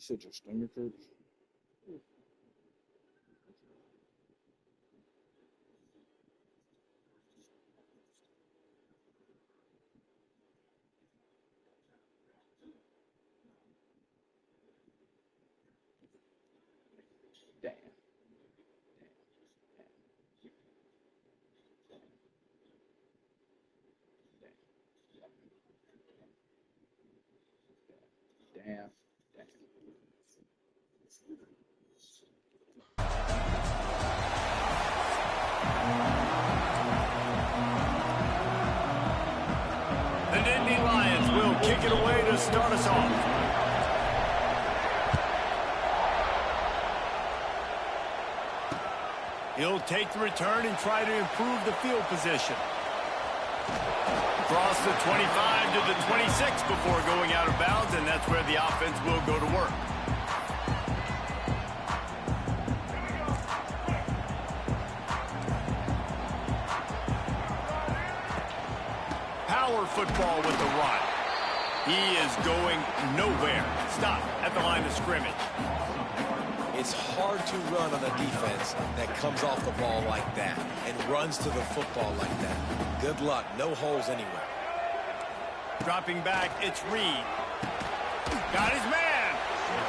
said your stinger coach? Damn. Damn. The Nittany Lions will kick it away to start us off. He'll take the return and try to improve the field position. Across the 25 to the 26 before going out of bounds, and that's where the offense will go to work. Power football with the run. He is going nowhere. Stop at the line of scrimmage. It's hard to run on a defense that comes off the ball like that and runs to the football like that. Good luck. No holes anywhere. Dropping back, it's Reed. Got his man.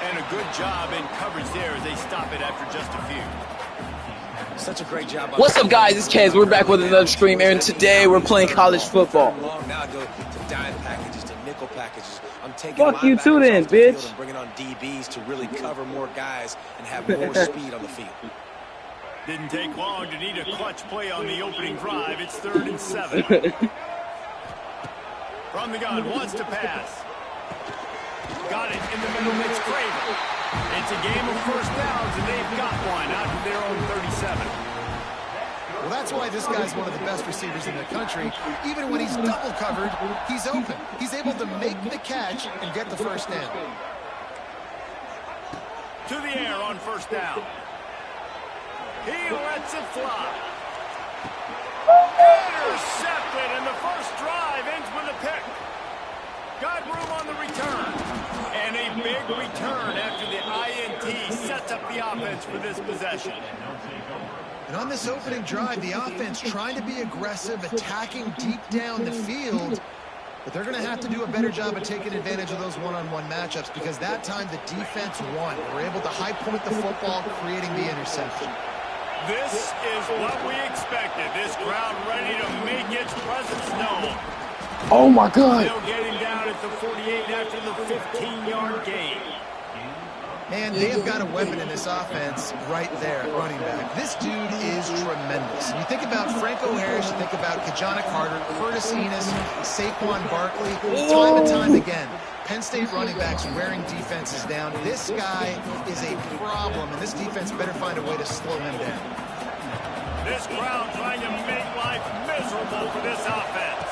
And a good job in coverage there as they stop it after just a few. Such a great job. What's up, guys? It's Kez. We're back with another stream, and today we're playing college football. Now I go to dime packages, to nickel packages. I'm taking Fuck you too then, bitch. I'm bringing on DBs to really cover more guys and have more speed on the field. Didn't take long to need a clutch play on the opening drive. It's 3rd and 7. From the gun, wants to pass. Got it in the middle. It's Craven. It's a game of first downs, and they've got one out of their own 37. Well, that's why this guy's one of the best receivers in the country. Even when he's double covered, he's open. He's able to make the catch and get the first down. To the air on first down. He lets it fly. Intercepted, and the first drive ends with a pick. Got room on the return. And a big return after the INT sets up the offense for this possession. And on this opening drive, the offense trying to be aggressive, attacking deep down the field. But they're going to have to do a better job of taking advantage of those one-on-one matchups because that time the defense won. They were able to high point the football, creating the interception. This is what we expected. This crowd ready to make its presence known. Oh, my God. Still getting down at the 48 after the 15-yard gain. Man, they have got a weapon in this offense right there at running back. This dude is tremendous. You think about Franco Harris, you think about Kajana Carter, Curtis Enos, Saquon Barkley, time and time again. Penn State running backs wearing defenses down. This guy is a problem, and this defense better find a way to slow him down. This crowd trying to make life miserable for this offense.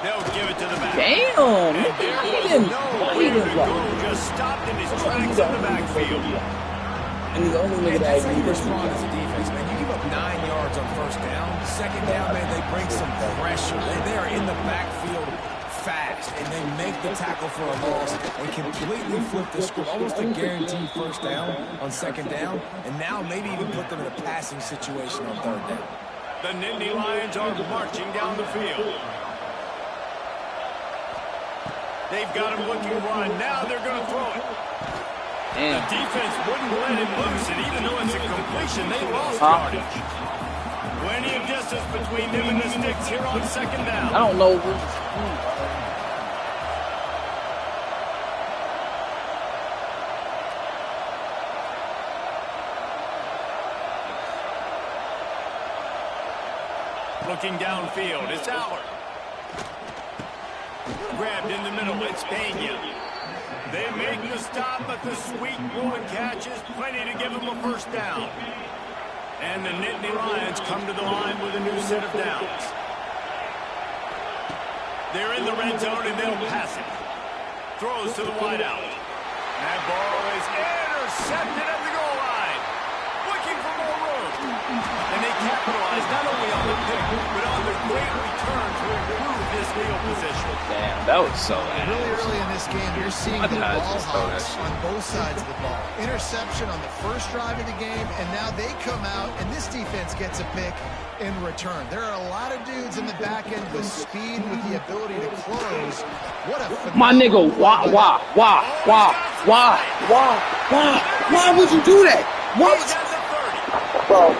They'll give it to the back. Damn! He just stopped in his tracks in the backfield. And he's the only nigga that You respond as a defense, man. You give up 9 yards on first down. Second down, man, they bring some pressure. They are in the backfield fast, and they make the tackle for a loss and completely flip the script. Almost a guaranteed first down on second down, and now maybe even put them in a passing situation on third down. The Nittany Lions are marching down the field. They've got him looking run. Now they're going to throw it. The defense wouldn't let him loose, and even though it's a completion, they lost yardage. Plenty of distance between them and the sticks here on second down. I don't know. Looking downfield, it's Allard. Grabbed in the middle, it's Pena. They make the stop, but the sweet rolling catch is plenty to give them a first down. And the Nittany Lions come to the line with a new set of downs. They're in the red zone, and they'll pass it. Throws to the wideout. That ball is intercepted at the goal line. Looking for more room. And they capitalize not only on the pick, but on the great return to improve this field position. Damn, that was so bad. Really early in this game, you're seeing the ball hogs on both sides of the ball. Interception on the first drive of the game, and now they come out, and this defense gets a pick in return. There are a lot of dudes in the back end with speed, with the ability to close. What a my nigga, why would you do that? What? Bro.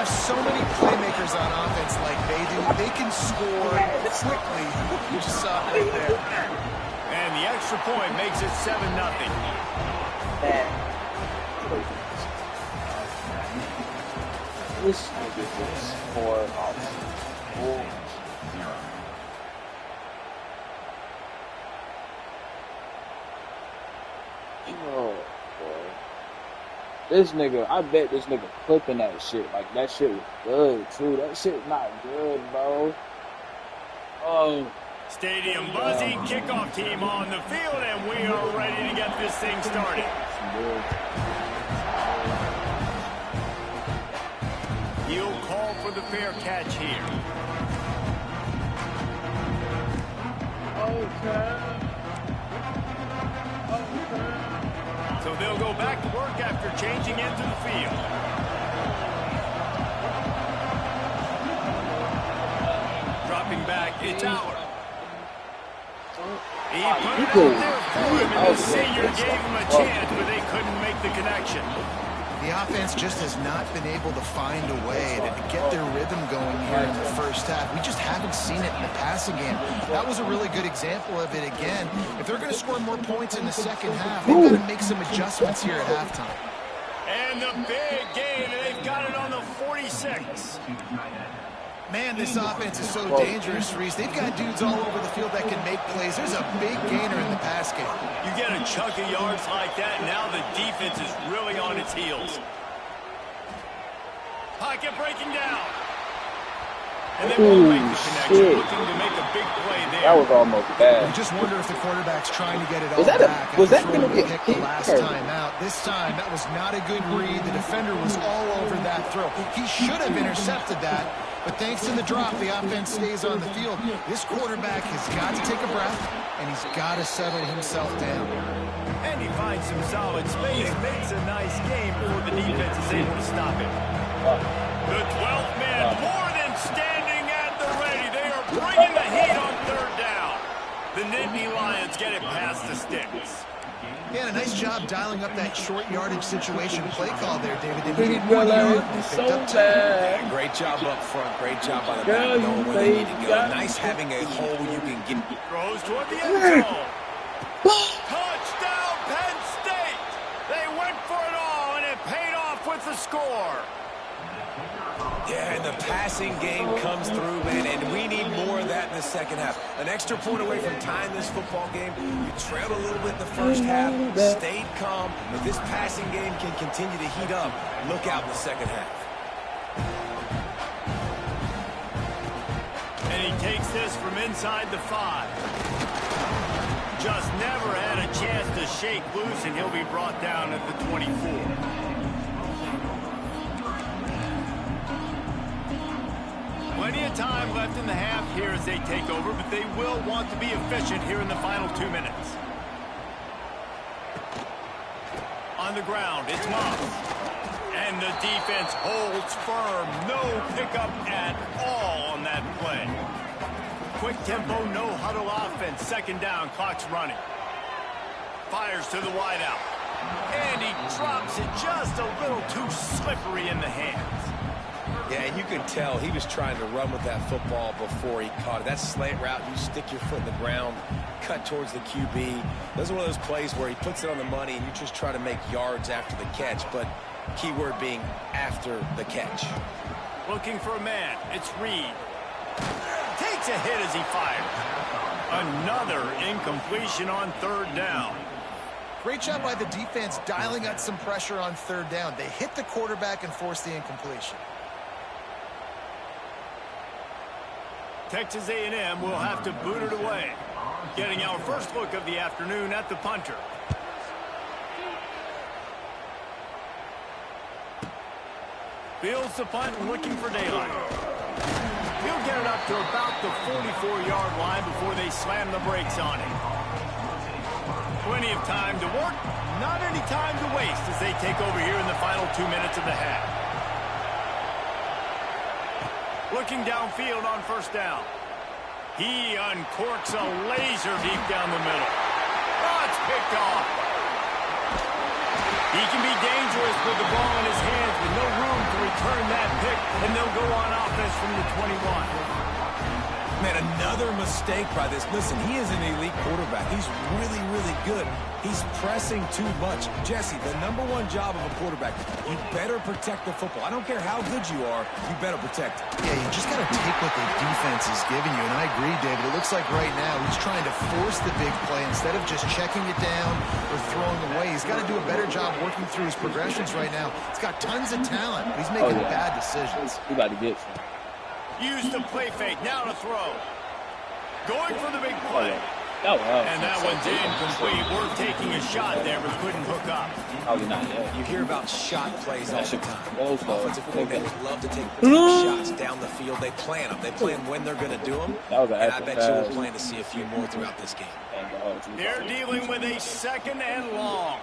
So many playmakers on offense like they do, they can score quickly. You just saw it right there. And the extra point makes it 7-0. This nigga just scored off. This nigga, I bet this nigga clipping that shit. Like, that shit was good, too. That shit not good, bro. Oh. Stadium buzzing, kickoff team on the field, and we are ready to get this thing started. He'll call for the fair catch here. Okay. So they'll go back to work after changing into the field. Dropping back, it's Ncaa. He put it out there for him, and the senior gave him a chance, but they couldn't make the connection. The offense just has not been able to find a way to get their rhythm going here in the first half. We just haven't seen it in the passing game. That was a really good example of it again. If they're going to score more points in the second half, they've got to make some adjustments here at halftime. And the big gain, and they've got it on the 46. Man, this offense is so dangerous, Reese. They've got dudes all over the field that can make plays. There's a big gainer in the pass game. You get a chunk of yards like that, now the defense is really on its heels. Pocket breaking down. And they won't make the connection, looking to make a big play there. That was almost bad. You just wonder if the quarterback's trying to get it all back. Was that going to be a pick kick? The last time out. This time, that was not a good read. The defender was all over that throw. He should have intercepted that. But thanks to the drop, the offense stays on the field. This quarterback has got to take a breath, and he's got to settle himself down. And he finds some solid space, makes a nice game before the defense is able to stop it. The 12th man, more than standing at the ready. They are bringing the heat on third down. The Nittany Lions get it past the sticks. Yeah, a nice job dialing up that short yardage situation play call there, David. They needed 1 yard. They picked up 2. Yeah, great job up front. Great job by the back knowing where they need to go. Nice having a hole you can get. Throws toward the end zone. Touchdown, Penn State. They went for it all, and it paid off with the score. Yeah, and the passing game comes through, man, and we need more of that in the second half. An extra point away from tying this football game. You trailed a little bit in the first half, stayed calm. If this passing game can continue to heat up, look out in the second half. And he takes this from inside the 5. Just never had a chance to shake loose, and he'll be brought down at the 24. Plenty of time left in the half here as they take over, but they will want to be efficient here in the final 2 minutes. On the ground, it's Moss. And the defense holds firm. No pickup at all on that play. Quick tempo, no huddle offense. Second down, clock's running. Fires to the wideout. And he drops it just a little too slippery in the hands. Yeah, and you can tell he was trying to run with that football before he caught it. That slant route, you stick your foot in the ground, cut towards the QB. Those are one of those plays where he puts it on the money and you just try to make yards after the catch, but key word being after the catch. Looking for a man. It's Reed. Takes a hit as he fires. Another incompletion on third down. Great job by the defense dialing up some pressure on third down. They hit the quarterback and forced the incompletion. Texas A&M will have to boot it away. Getting our first look of the afternoon at the punter. Fields the punt and looking for daylight. He'll get it up to about the 44-yard line before they slam the brakes on him. Plenty of time to work, not any time to waste as they take over here in the final 2 minutes of the half. Looking downfield on first down. He uncorks a laser deep down the middle. Oh, it's picked off. He can be dangerous with the ball in his hands, with no room to return that pick, and they'll go on offense from the 21. Man, another mistake by this. Listen, he is an elite quarterback. He's really, really good. He's pressing too much. Jesse, the #1 job of a quarterback, you better protect the football. I don't care how good you are, you better protect it. Yeah, you just got to take what the defense is giving you. And I agree, David. It looks like right now he's trying to force the big play instead of just checking it down or throwing away. He's got to do a better job working through his progressions right now. He's got tons of talent, but he's making bad decisions. He about to get some. Used the play fake, now to throw. Going for the big play. Oh, and that one's incomplete. We're taking a shot there, but couldn't hook up. Probably not yet. You hear about shot plays all the time. Offensive coordinators love to take shots down the field. They plan them. They plan when they're going to do them. And I bet you we'll plan to see a few more throughout this game. They're dealing with a 2nd and long.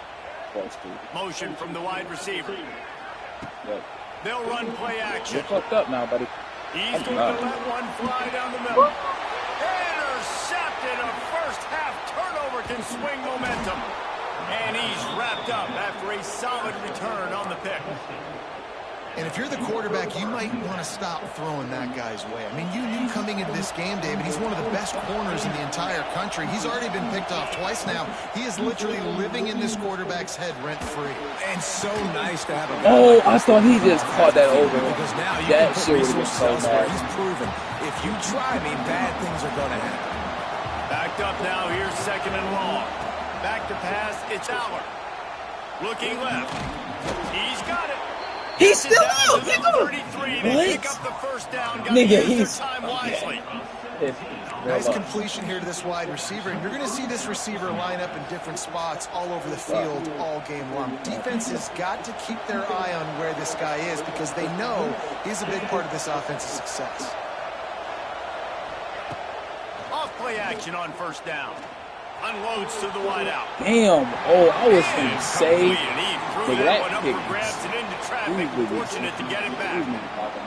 Motion from the wide receiver. They'll run play action. You're fucked up now, buddy. He's going to let one fly down the middle. Intercepted. A first half turnover can swing momentum. And he's wrapped up after a solid return on the pick. And if you're the quarterback, you might want to stop throwing that guy's way. I mean, you knew coming into this game, David, he's one of the best corners in the entire country. He's already been picked off twice now. He is literally living in this quarterback's head rent-free. And so nice to have a guy. Oh, I thought he just caught that over. Because now you that can put resources elsewhere. He's proven if you try me, bad things are going to happen. Backed up now. Here's 2nd and long. Back to pass. It's Aller. Looking left. He's got it. He's still out, nigga. Nigga, he's okay. Nice completion here to this wide receiver, and you're going to see this receiver line up in different spots all over the field all game long. Defense has got to keep their eye on where this guy is because they know he's a big part of this offense's success. Off play action on first down. Unloads to the wideout. Damn. Oh, I was going to say. Look at that pick. Grabs it into traffic. Fortunate to get it back.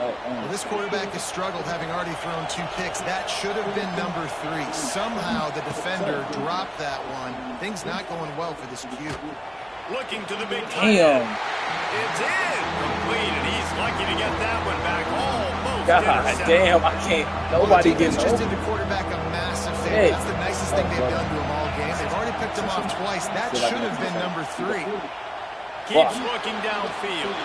Well, this quarterback has struggled, having already thrown 2 picks. That should have been number 3. Somehow the defender dropped that one. Things not going well for this Q. Looking to the big play. Damn. It's incomplete, and he's lucky to get that one back. Almost. God damn, I can't. Nobody gets just did the quarterback a massive favor. That's the nicest thing they've done to him all game. They've already picked him off twice. That should have been number 3. Keeps looking downfield.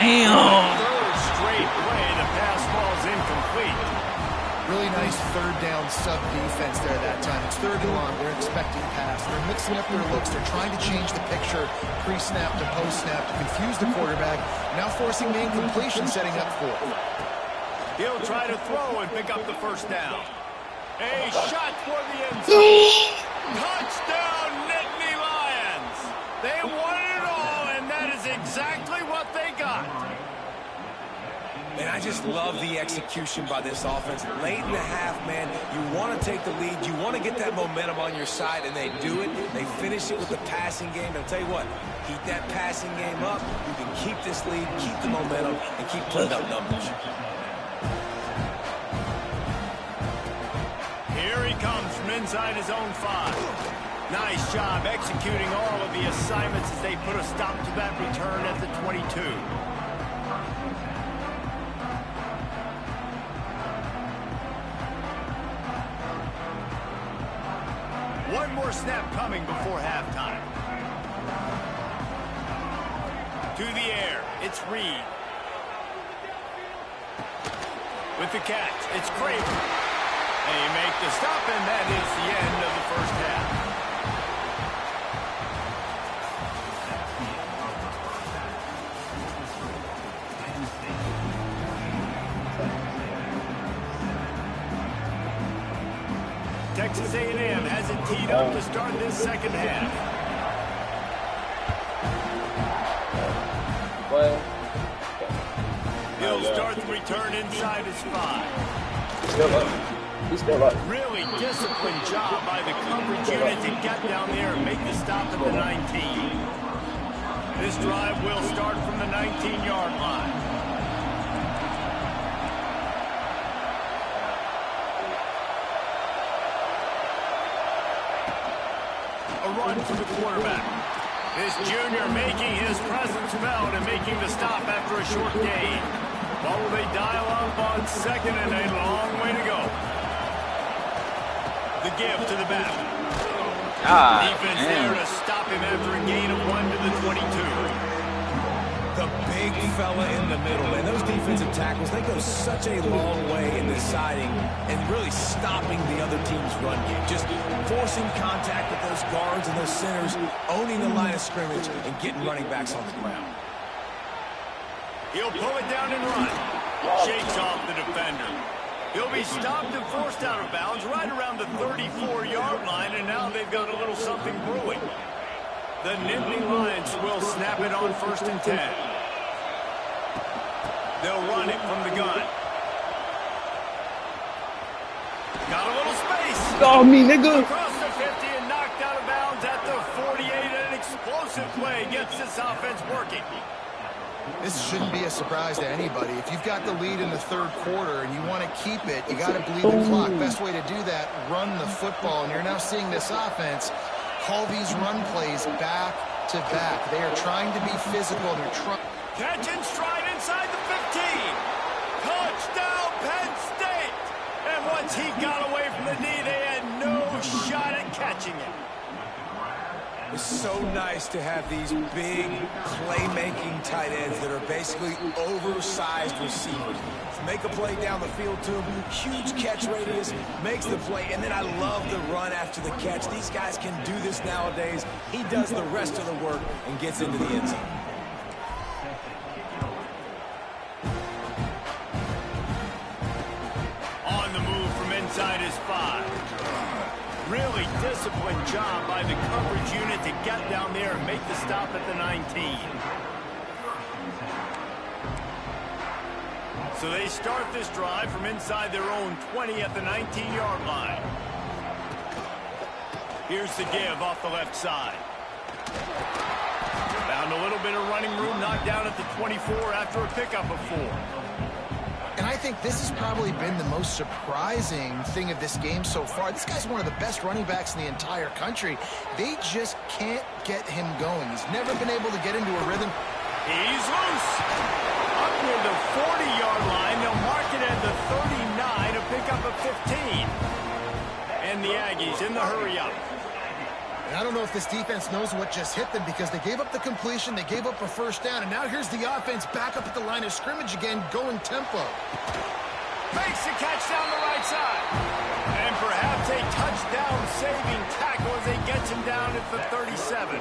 Damn. Third straight play. The pass ball's incomplete. Really nice 3rd down sub defense there that time. It's 3rd and long. They're expecting pass. They're mixing up their looks. They're trying to change the picture pre-snap to post-snap to confuse the quarterback. Now forcing the incompletion, setting up 4th. He'll try to throw and pick up the first down. A shot for the end zone. Touchdown, Nittany Lions. They won it all, and that is exactly what they got. And I just love the execution by this offense. Late in the half, man, you want to take the lead. You want to get that momentum on your side, and they do it. They finish it with the passing game. And I'll tell you what, keep that passing game up. You can keep this lead, keep the momentum, and keep putting up numbers. Here he comes from inside his own 5. Nice job executing all of the assignments as they put a stop to that return at the 22. One more snap coming before halftime. To the air, it's Reed. With the catch, it's Craven. They make the stop, and that is the end of the first half. Texas A&M has it teed up to start this second half. will start the return inside his 5. Still up. He's still up. Really disciplined job by the coverage unit to get down there and make the stop at the 19. This drive will start from the 19-yard line. A run for the quarterback. This junior making his presence felt and making the stop after a short gain. What will they dial up on second and a long way to go? The give to the back. Defense there to stop him after a gain of 1 to the 22. The big fella in the middle, and those defensive tackles, they go such a long way in deciding and really stopping the other team's run game. Just forcing contact with those guards and those centers, owning the line of scrimmage, and getting running backs on the ground. He'll pull it down and run. Shakes off the defender. He'll be stopped and forced out of bounds right around the 34-yard line, and now they've got a little something brewing. The Nittany Lions will snap it on 1st and 10. They'll run it from the gun. Got a little space. Oh, me, nigga. Across the 50 and knocked out of bounds at the 48. An explosive play gets this offense working. This shouldn't be a surprise to anybody. If you've got the lead in the 3rd quarter and you want to keep it, you got to bleed the clock. Best way to do that, run the football. And you're now seeing this offense call these run plays back to back. They are trying to be physical. They're trying. Catch and stride inside the 15. Touchdown, Penn State. And once he got away from the knee, they had no shot at catching it. It's so nice to have these big playmaking tight ends that are basically oversized receivers. Make a play down the field to him, huge catch radius, makes the play, and then I love the run after the catch. These guys can do this nowadays. He does the rest of the work and gets into the end zone. On the move from inside his 5. Really disciplined job by the coverage unit to get down there and make the stop at the 19. So they start this drive from inside their own 20 at the 19-yard line. Here's the give off the left side. Found a little bit of running room, knocked down at the 24 after a pickup of 4. And I think this has probably been the most surprising thing of this game so far. This guy's one of the best running backs in the entire country. They just can't get him going. He's never been able to get into a rhythm. He's loose. Up near the 40-yard line. They'll mark it at the 39 to pick up a 15. And the Aggies in the hurry-up. And I don't know if this defense knows what just hit them because they gave up the completion, they gave up a 1st down, and now here's the offense back up at the line of scrimmage again, going tempo. Makes the catch down the right side. And perhaps a touchdown-saving tackle as they gets him down at the 37.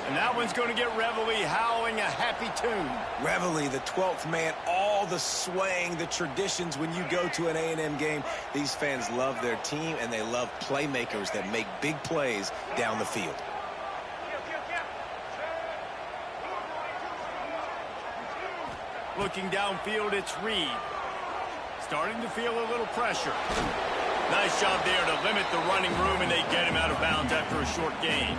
And that one's going to get Reveille howling a happy tune. Reveille, the 12th man, all the swaying, the traditions when you go to an A&M game. These fans love their team, and they love playmakers that make big plays down the field. Looking downfield, it's Reed. Starting to feel a little pressure. Nice job there to limit the running room, and they get him out of bounds after a short gain.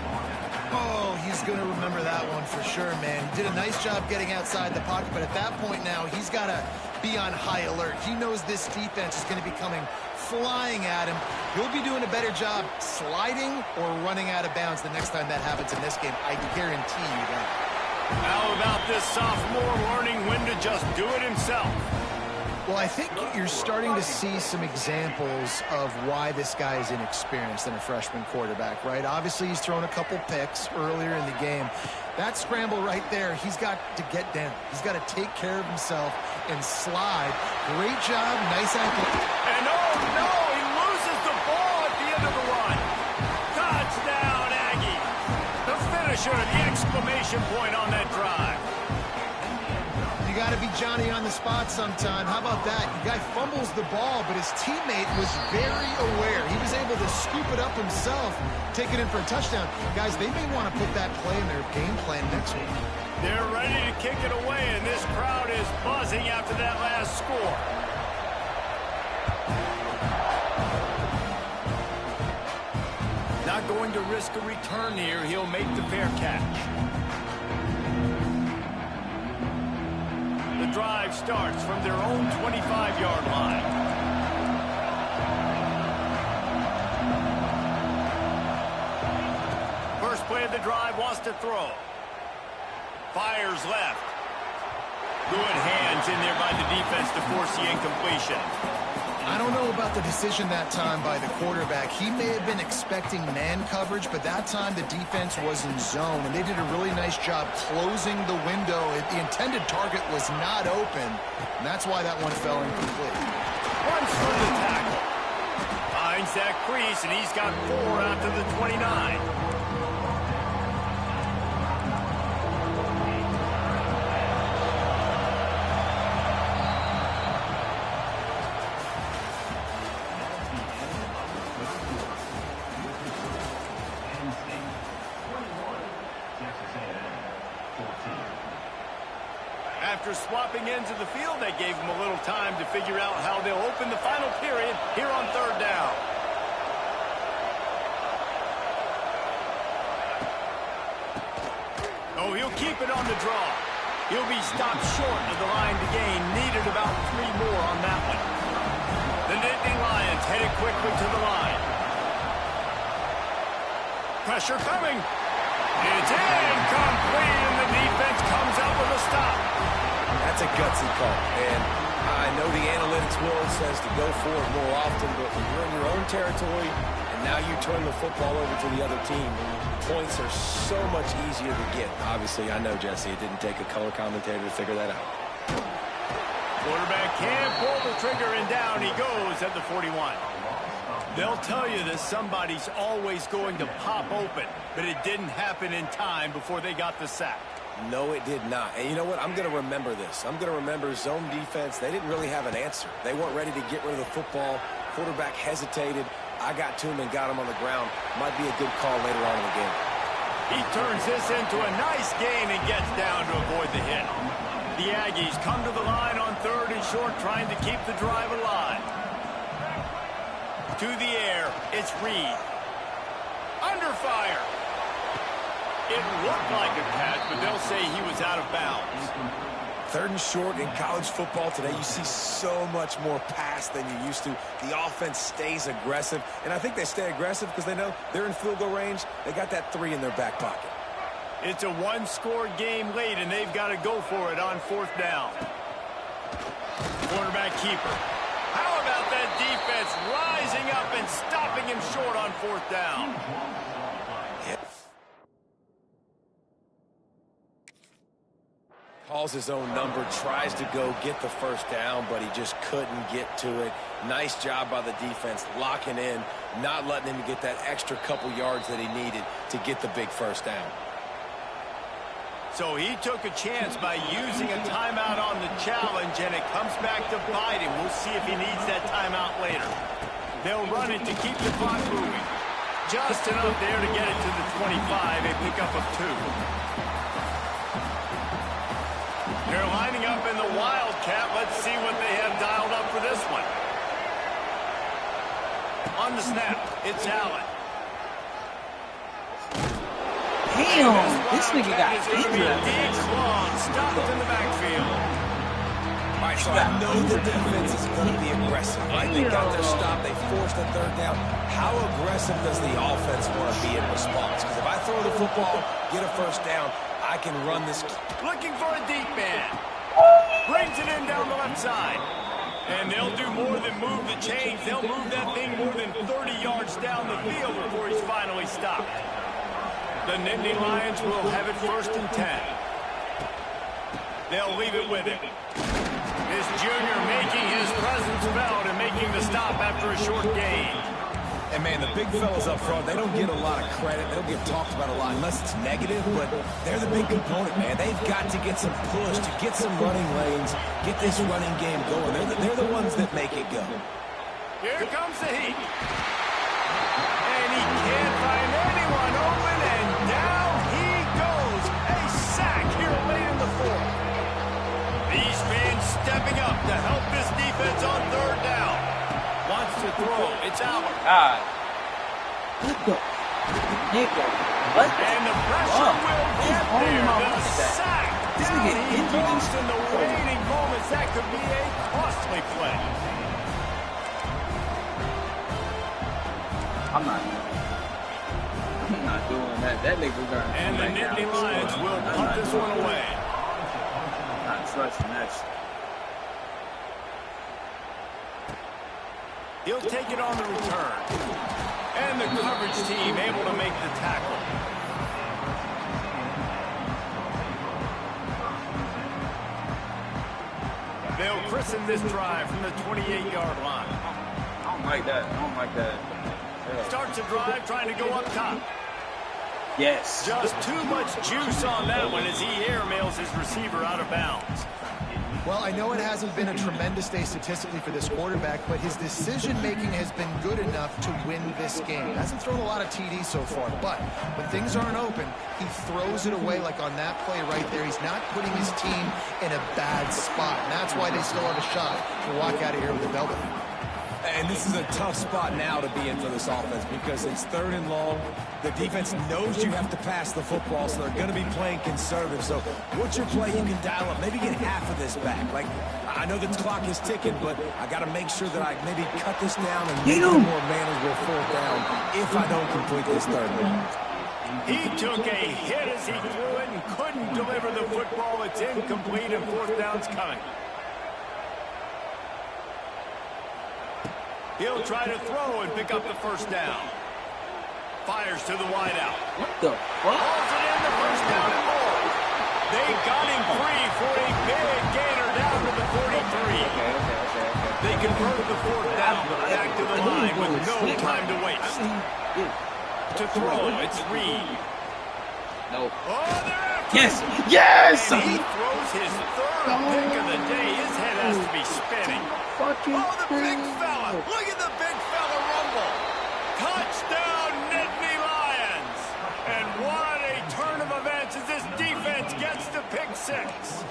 Oh, he's going to remember that one for sure, man. He did a nice job getting outside the pocket, but at that point now, he's got to be on high alert. He knows this defense is going to be coming flying at him. He'll be doing a better job sliding or running out of bounds the next time that happens in this game. I guarantee you that. How about this sophomore learning when to just do it himself? Well, I think you're starting to see some examples of why this guy is inexperienced in a freshman quarterback, right? Obviously, he's thrown a couple picks earlier in the game. That scramble right there, he's got to get down. He's got to take care of himself and slide. Great job, nice ankle. And oh no, he loses the ball at the end of the run. Touchdown, Aggie. The finisher, the exclamation point on that drive. You got to be Johnny on the spot sometime. How about that? The guy fumbles the ball, but his teammate was very aware. He was able to scoop it up himself, take it in for a touchdown. Guys, they may want to put that play in their game plan next week. They're ready to kick it away, and this crowd is buzzing after that last score. Not going to risk a return here. He'll make the fair catch. The drive starts from their own 25-yard line. First play of the drive, wants to throw. Fires left. Good hands in there by the defense to force the incompletion. I don't know about the decision that time by the quarterback. He may have been expecting man coverage, but that time the defense was in zone, and they did a really nice job closing the window. The intended target was not open, and that's why that one fell incomplete. Runs through the tackle. Finds that crease, and he's got 4 out to the 29. After swapping ends of the field, they gave him a little time to figure out how they'll open the final period here on third down. Oh, he'll keep it on the draw. He'll be stopped short of the line to gain. Needed about 3 more on that one. The Nittany Lions headed quickly to the line. Pressure coming. It's incomplete, and the defense comes up with a stop. That's a gutsy call, and I know the analytics world says to go for it more often, but when you're in your own territory and now you turn the football over to the other team, points are so much easier to get. Obviously, I know, Jesse, it didn't take a color commentator to figure that out. Quarterback can't pull the trigger, and down he goes at the 41. They'll tell you that somebody's always going to pop open, but it didn't happen in time before they got the sack. No, it did not. And you know what? I'm going to remember this. I'm going to remember zone defense. They didn't really have an answer. They weren't ready to get rid of the football. Quarterback hesitated. I got to him and got him on the ground. Might be a good call later on in the game. He turns this into a nice gain and gets down to avoid the hit. The Aggies come to the line on 3rd and short, trying to keep the drive alive. To the air, it's Reed. Under fire. It looked like a catch, but they'll say he was out of bounds. 3rd and short in college football today, you see so much more pass than you used to. The offense stays aggressive, and I think they stay aggressive because they know they're in field goal range. They got that 3 in their back pocket. It's a 1-score game late, and they've got to go for it on 4th down. Quarterback keeper. How about that defense rising up and stopping him short on 4th down? Calls his own number, tries to go get the first down, but he just couldn't get to it. Nice job by the defense, locking in, not letting him get that extra couple yards that he needed to get the big first down. So he took a chance by using a timeout on the challenge, and it comes back to bite him. We'll see if he needs that timeout later. They'll run it to keep the clock moving. Just enough there to get it to the 25, a pickup of 2. They're lining up in the Wildcat. Let's see what they have dialed up for this one. On the snap, it's Allen. Damn, this nigga got injured. Deep long, stopped in the backfield. All right, so I know the defense is going to be aggressive, right? They got their stop. They forced a 3rd down. How aggressive does the offense want to be in response? Because if I throw the football, get a first down, I can run this. Looking for a deep man. Brings it in down the left side. And they'll do more than move the chains. They'll move that thing more than 30 yards down the field before he's finally stopped. The Nittany Lions will have it 1st and 10. They'll leave it with him. This junior making his presence felt and making the stop after a short gain. And, man, the big fellas up front, they don't get a lot of credit. They don't get talked about a lot unless it's negative, but they're the big component, man. They've got to get some push, to get some running lanes, get this running game going. They're the ones that make it go. Here comes the heat. And he can't find anyone open, and down he goes. A sack here late in the fourth. These fans stepping up to help this defense on third down. Wants to throw. It's out. God. What the? Nigga. What the? And the pressure will get there. The sack. This Down nigga he injured goes his in the waning moments. That could be a costly play. I'm not doing that. That nigga gonna. And the Nittany Lions will punt this one away. I'm not trusting that shit. He'll take it on the return. And the coverage team able to make the tackle. They'll christen this drive from the 28-yard line. I don't like that. I don't like that. Yeah. Starts a drive trying to go up top. Yes. Just too much juice on that one as he airmails his receiver out of bounds. Well, I know it hasn't been a tremendous day statistically for this quarterback, but his decision-making has been good enough to win this game. He hasn't thrown a lot of TDs so far, but when things aren't open, he throws it away like on that play right there. He's not putting his team in a bad spot, and that's why they still have a shot to walk out of here with a bellwether. And this is a tough spot now to be in for this offense because it's third and long. The defense knows you have to pass the football, so they're going to be playing conservative. So what's your play you can dial up? Maybe get half of this back. Like, I know the clock is ticking, but I got to make sure that I maybe cut this down and make it a more manageable fourth down if I don't complete this third one. He took a hit as he threw it and couldn't deliver the football. It's incomplete and fourth down's coming. He'll try to throw and pick up the first down. Fires to the wideout. What the fuck? Hauls it in the first down and more. They got him free for a big gainer down to the 43. Okay. They convert the fourth down back to the line with no time to waste. To throw, it's Reed. No. Oh, they're after Yes! him. Yes! And he throws his third pick of the day. His head has to be spinning. Fucking Oh, the big fella. Look at the big fella rumble. Touchdown, Nittany Lions. And what a turn of events as this defense gets to pick six.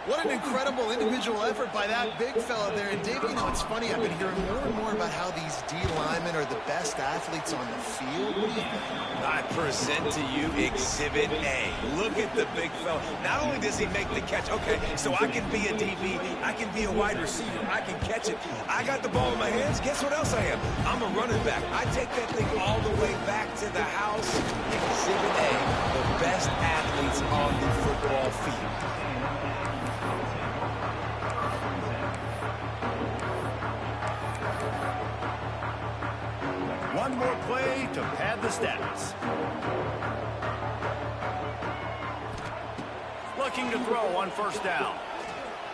What an incredible individual effort by that big fella there. And, Dave, you know, it's funny. I've been hearing more and more about how these D linemen are the best athletes on the field. What do you think? I present to you Exhibit A. Look at the big fella. Not only does he make the catch, okay, so I can be a DB, I can be a wide receiver, I can catch it. I got the ball in my hands. Guess what else I am? I'm a running back. I take that thing all the way back to the house. Exhibit A, the best athletes on the football field. One more play to pad the stats. Looking to throw on first down.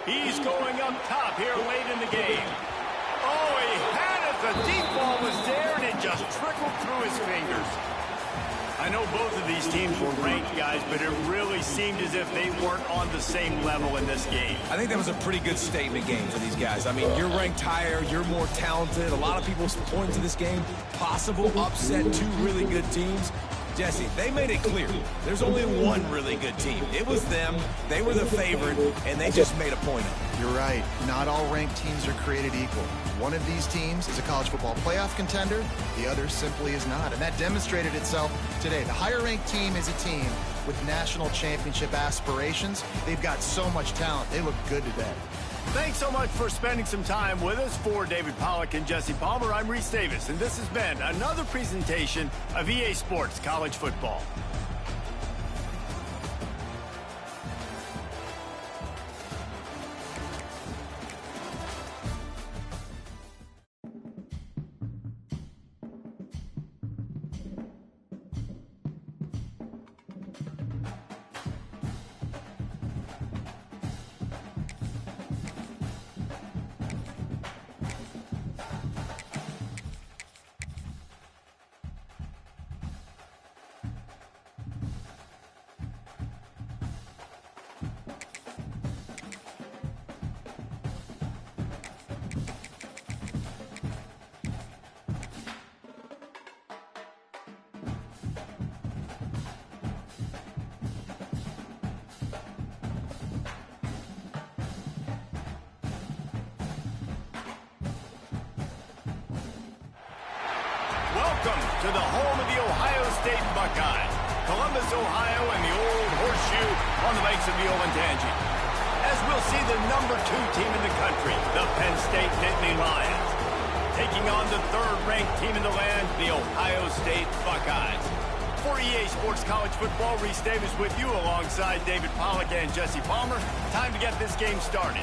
He's going up top here late in the game. Oh, he had it. The deep ball was there, and it just trickled through his fingers. I know both of these teams were ranked, guys, but it really seemed as if they weren't on the same level in this game. I think that was a pretty good statement game for these guys. I mean, you're ranked higher, you're more talented. A lot of people point to this game. Possible upset, two really good teams. Jesse, they made it clear. There's only one really good team. It was them. They were the favorite, and they just made a point of it. You're right. Not all ranked teams are created equal. One of these teams is a college football playoff contender. The other simply is not. And that demonstrated itself today. The higher-ranked team is a team with national championship aspirations. They've got so much talent. They look good today. Thanks so much for spending some time with us. For David Pollack and Jesse Palmer, I'm Reese Davis, and this has been another presentation of EA Sports College Football. to the home of the Ohio State Buckeyes. Columbus, Ohio, and the old horseshoe on the banks of the Ncaa. As we'll see the #2 team in the country, the Penn State Nittany Lions, taking on the 3rd-ranked team in the land, the Ohio State Buckeyes. For EA Sports College Football, Reese Davis with you alongside David Pollack and Jesse Palmer. Time to get this game started.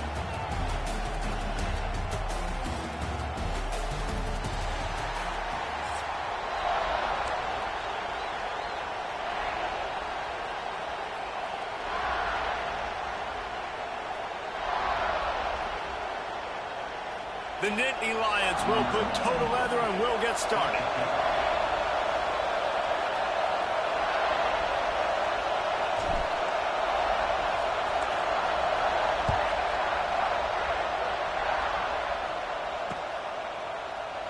The Nittany Lions will put toe to leather and will get started.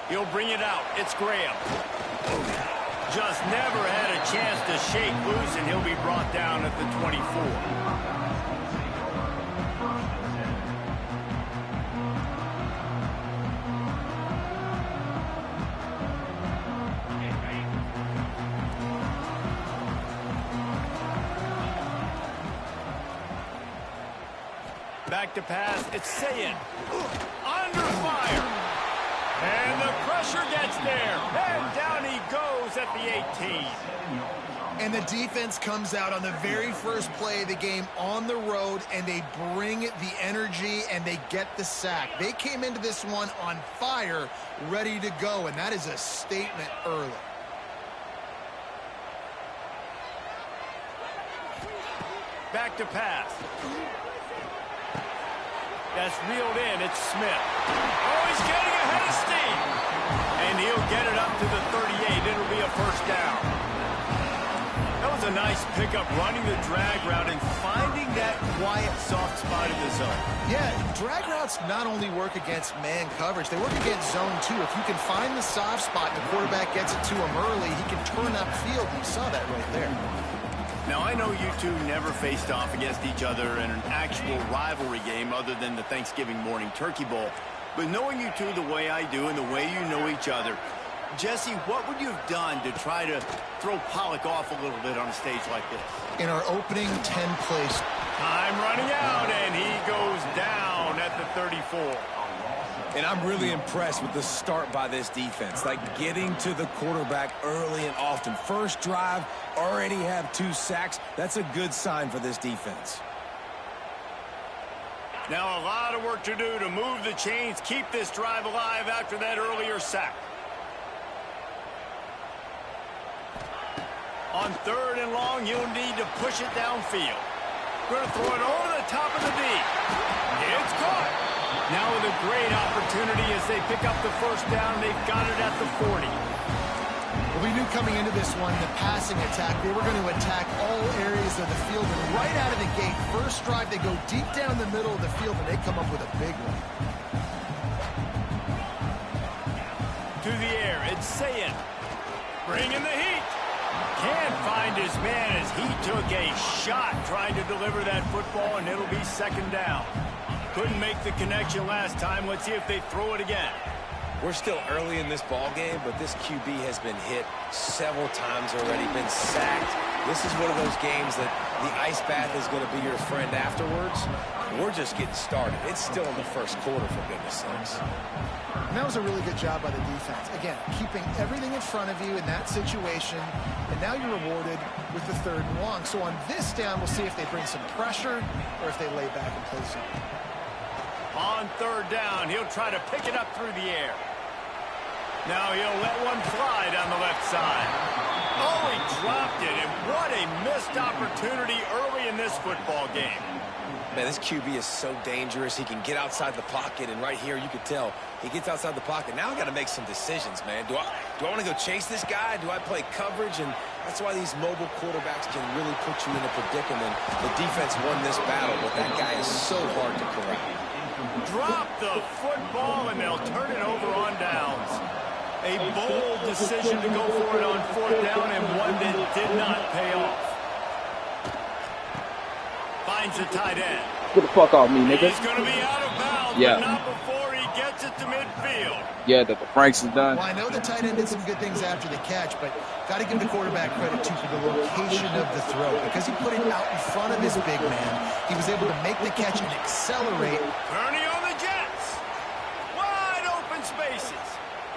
He'll bring it out. It's Graham. Just never had a chance to shake loose, and he'll be brought down at the 24. Back to pass. It's Ncaa. Under fire. And the pressure gets there. And down he goes at the 18. And the defense comes out on the very first play of the game on the road, and they bring the energy, and they get the sack. They came into this one on fire, ready to go, and that is a statement early. Back to pass. That's reeled in. It's Smith. Oh, he's getting ahead of steam. And he'll get it up to the 38. It'll be a first down. That was a nice pickup, running the drag route and finding that quiet, soft spot in the zone. Yeah, drag routes not only work against man coverage, they work against zone too. If you can find the soft spot and the quarterback gets it to him early, he can turn upfield. You saw that right there. Now, I know you two never faced off against each other in an actual rivalry game other than the Thanksgiving morning Turkey Bowl. But knowing you two the way I do and the way you know each other, Jesse, what would you have done to try to throw Pollack off a little bit on a stage like this? In our opening 10 plays. Time running out, and he goes down at the 34. And I'm really impressed with the start by this defense. Like getting to the quarterback early and often. First drive, already have 2 sacks. That's a good sign for this defense. Now a lot of work to do to move the chains, keep this drive alive after that earlier sack. On 3rd and long, you'll need to push it downfield. Going to throw it over the top of the D. It's caught. Now with a great opportunity as they pick up the first down. They've got it at the 40. Well, we knew coming into this one, the passing attack, they were going to attack all areas of the field. And right out of the gate, first drive, they go deep down the middle of the field, and they come up with a big one. To the air, it's Ncaa. Bringing the heat. Can't find his man as he took a shot trying to deliver that football, and it'll be 2nd down. Couldn't make the connection last time. Let's see if they throw it again. We're still early in this ball game, but this QB has been hit several times already, been sacked. This is one of those games that the ice bath is going to be your friend afterwards. We're just getting started. It's still in the first quarter, for goodness sakes. And that was a really good job by the defense. Again, keeping everything in front of you in that situation, and now you're rewarded with the 3rd and long. So on this down, we'll see if they bring some pressure or if they lay back and play some. On 3rd down, he'll try to pick it up through the air. Now he'll let one fly down the left side. Oh, he dropped it, and what a missed opportunity early in this football game. Man, this QB is so dangerous. He can get outside the pocket, and right here you could tell he gets outside the pocket. Now I got to make some decisions, man. Do I want to go chase this guy? Do I play coverage? And that's why these mobile quarterbacks can really put you in a predicament. The defense won this battle, but that guy is so hard to corral. Drop the football, and they'll turn it over on downs. A bold decision to go for it on 4th down, and one that did not pay off. Finds the tight end. Get the fuck off me, nigga. He's going to be out of bounds, yeah. but not before he gets it to midfield. Yeah, that the Franks is done. Well, I know the tight end did some good things after the catch, but got to give the quarterback credit, too, for the location of the throw. Because he put it out in front of his big man, he was able to make the catch and accelerate. Kearney on the Jets. Wide open spaces.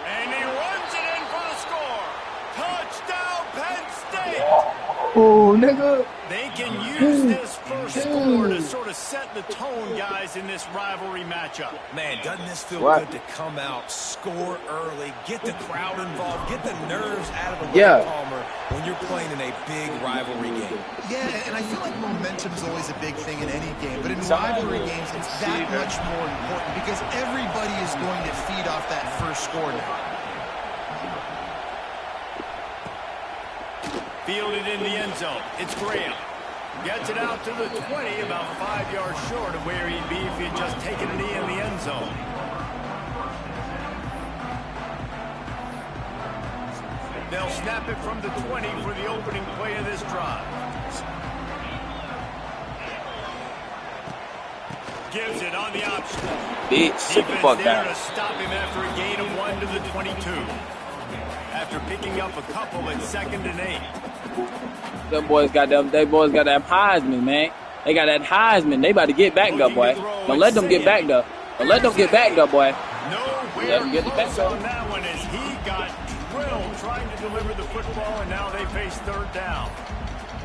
And he runs it in for the score. Touchdown, Penn State. Oh, nigga. They can use this first score to sort of set the tone, guys, in this rivalry matchup. Man, doesn't this feel good to come out, score early, get the crowd involved, get the nerves out of the way, Palmer, when you're playing in a big rivalry game. Yeah, and I feel like momentum's always a big thing in any game, but in rivalry games, it's that much more important because everybody is going to feed off that first score now. Fielded in the end zone. It's Graham. Gets it out to the 20, about 5 yards short of where he'd be if he had just taken a knee in the end zone. They'll snap it from the 20 for the opening play of this drive. Gives it on the option. Bitch, sit the fuck down. To stop him after a gain of 1 to the 22. After picking up a couple at 2nd and 8. Them boys got that Heisman, man. They got that Heisman. They about to get back there, boy. Don't let them get back there. Don't let them get back there, boy. Nowhere close on that one as he got drilled trying to deliver the football, and now they face 3rd down.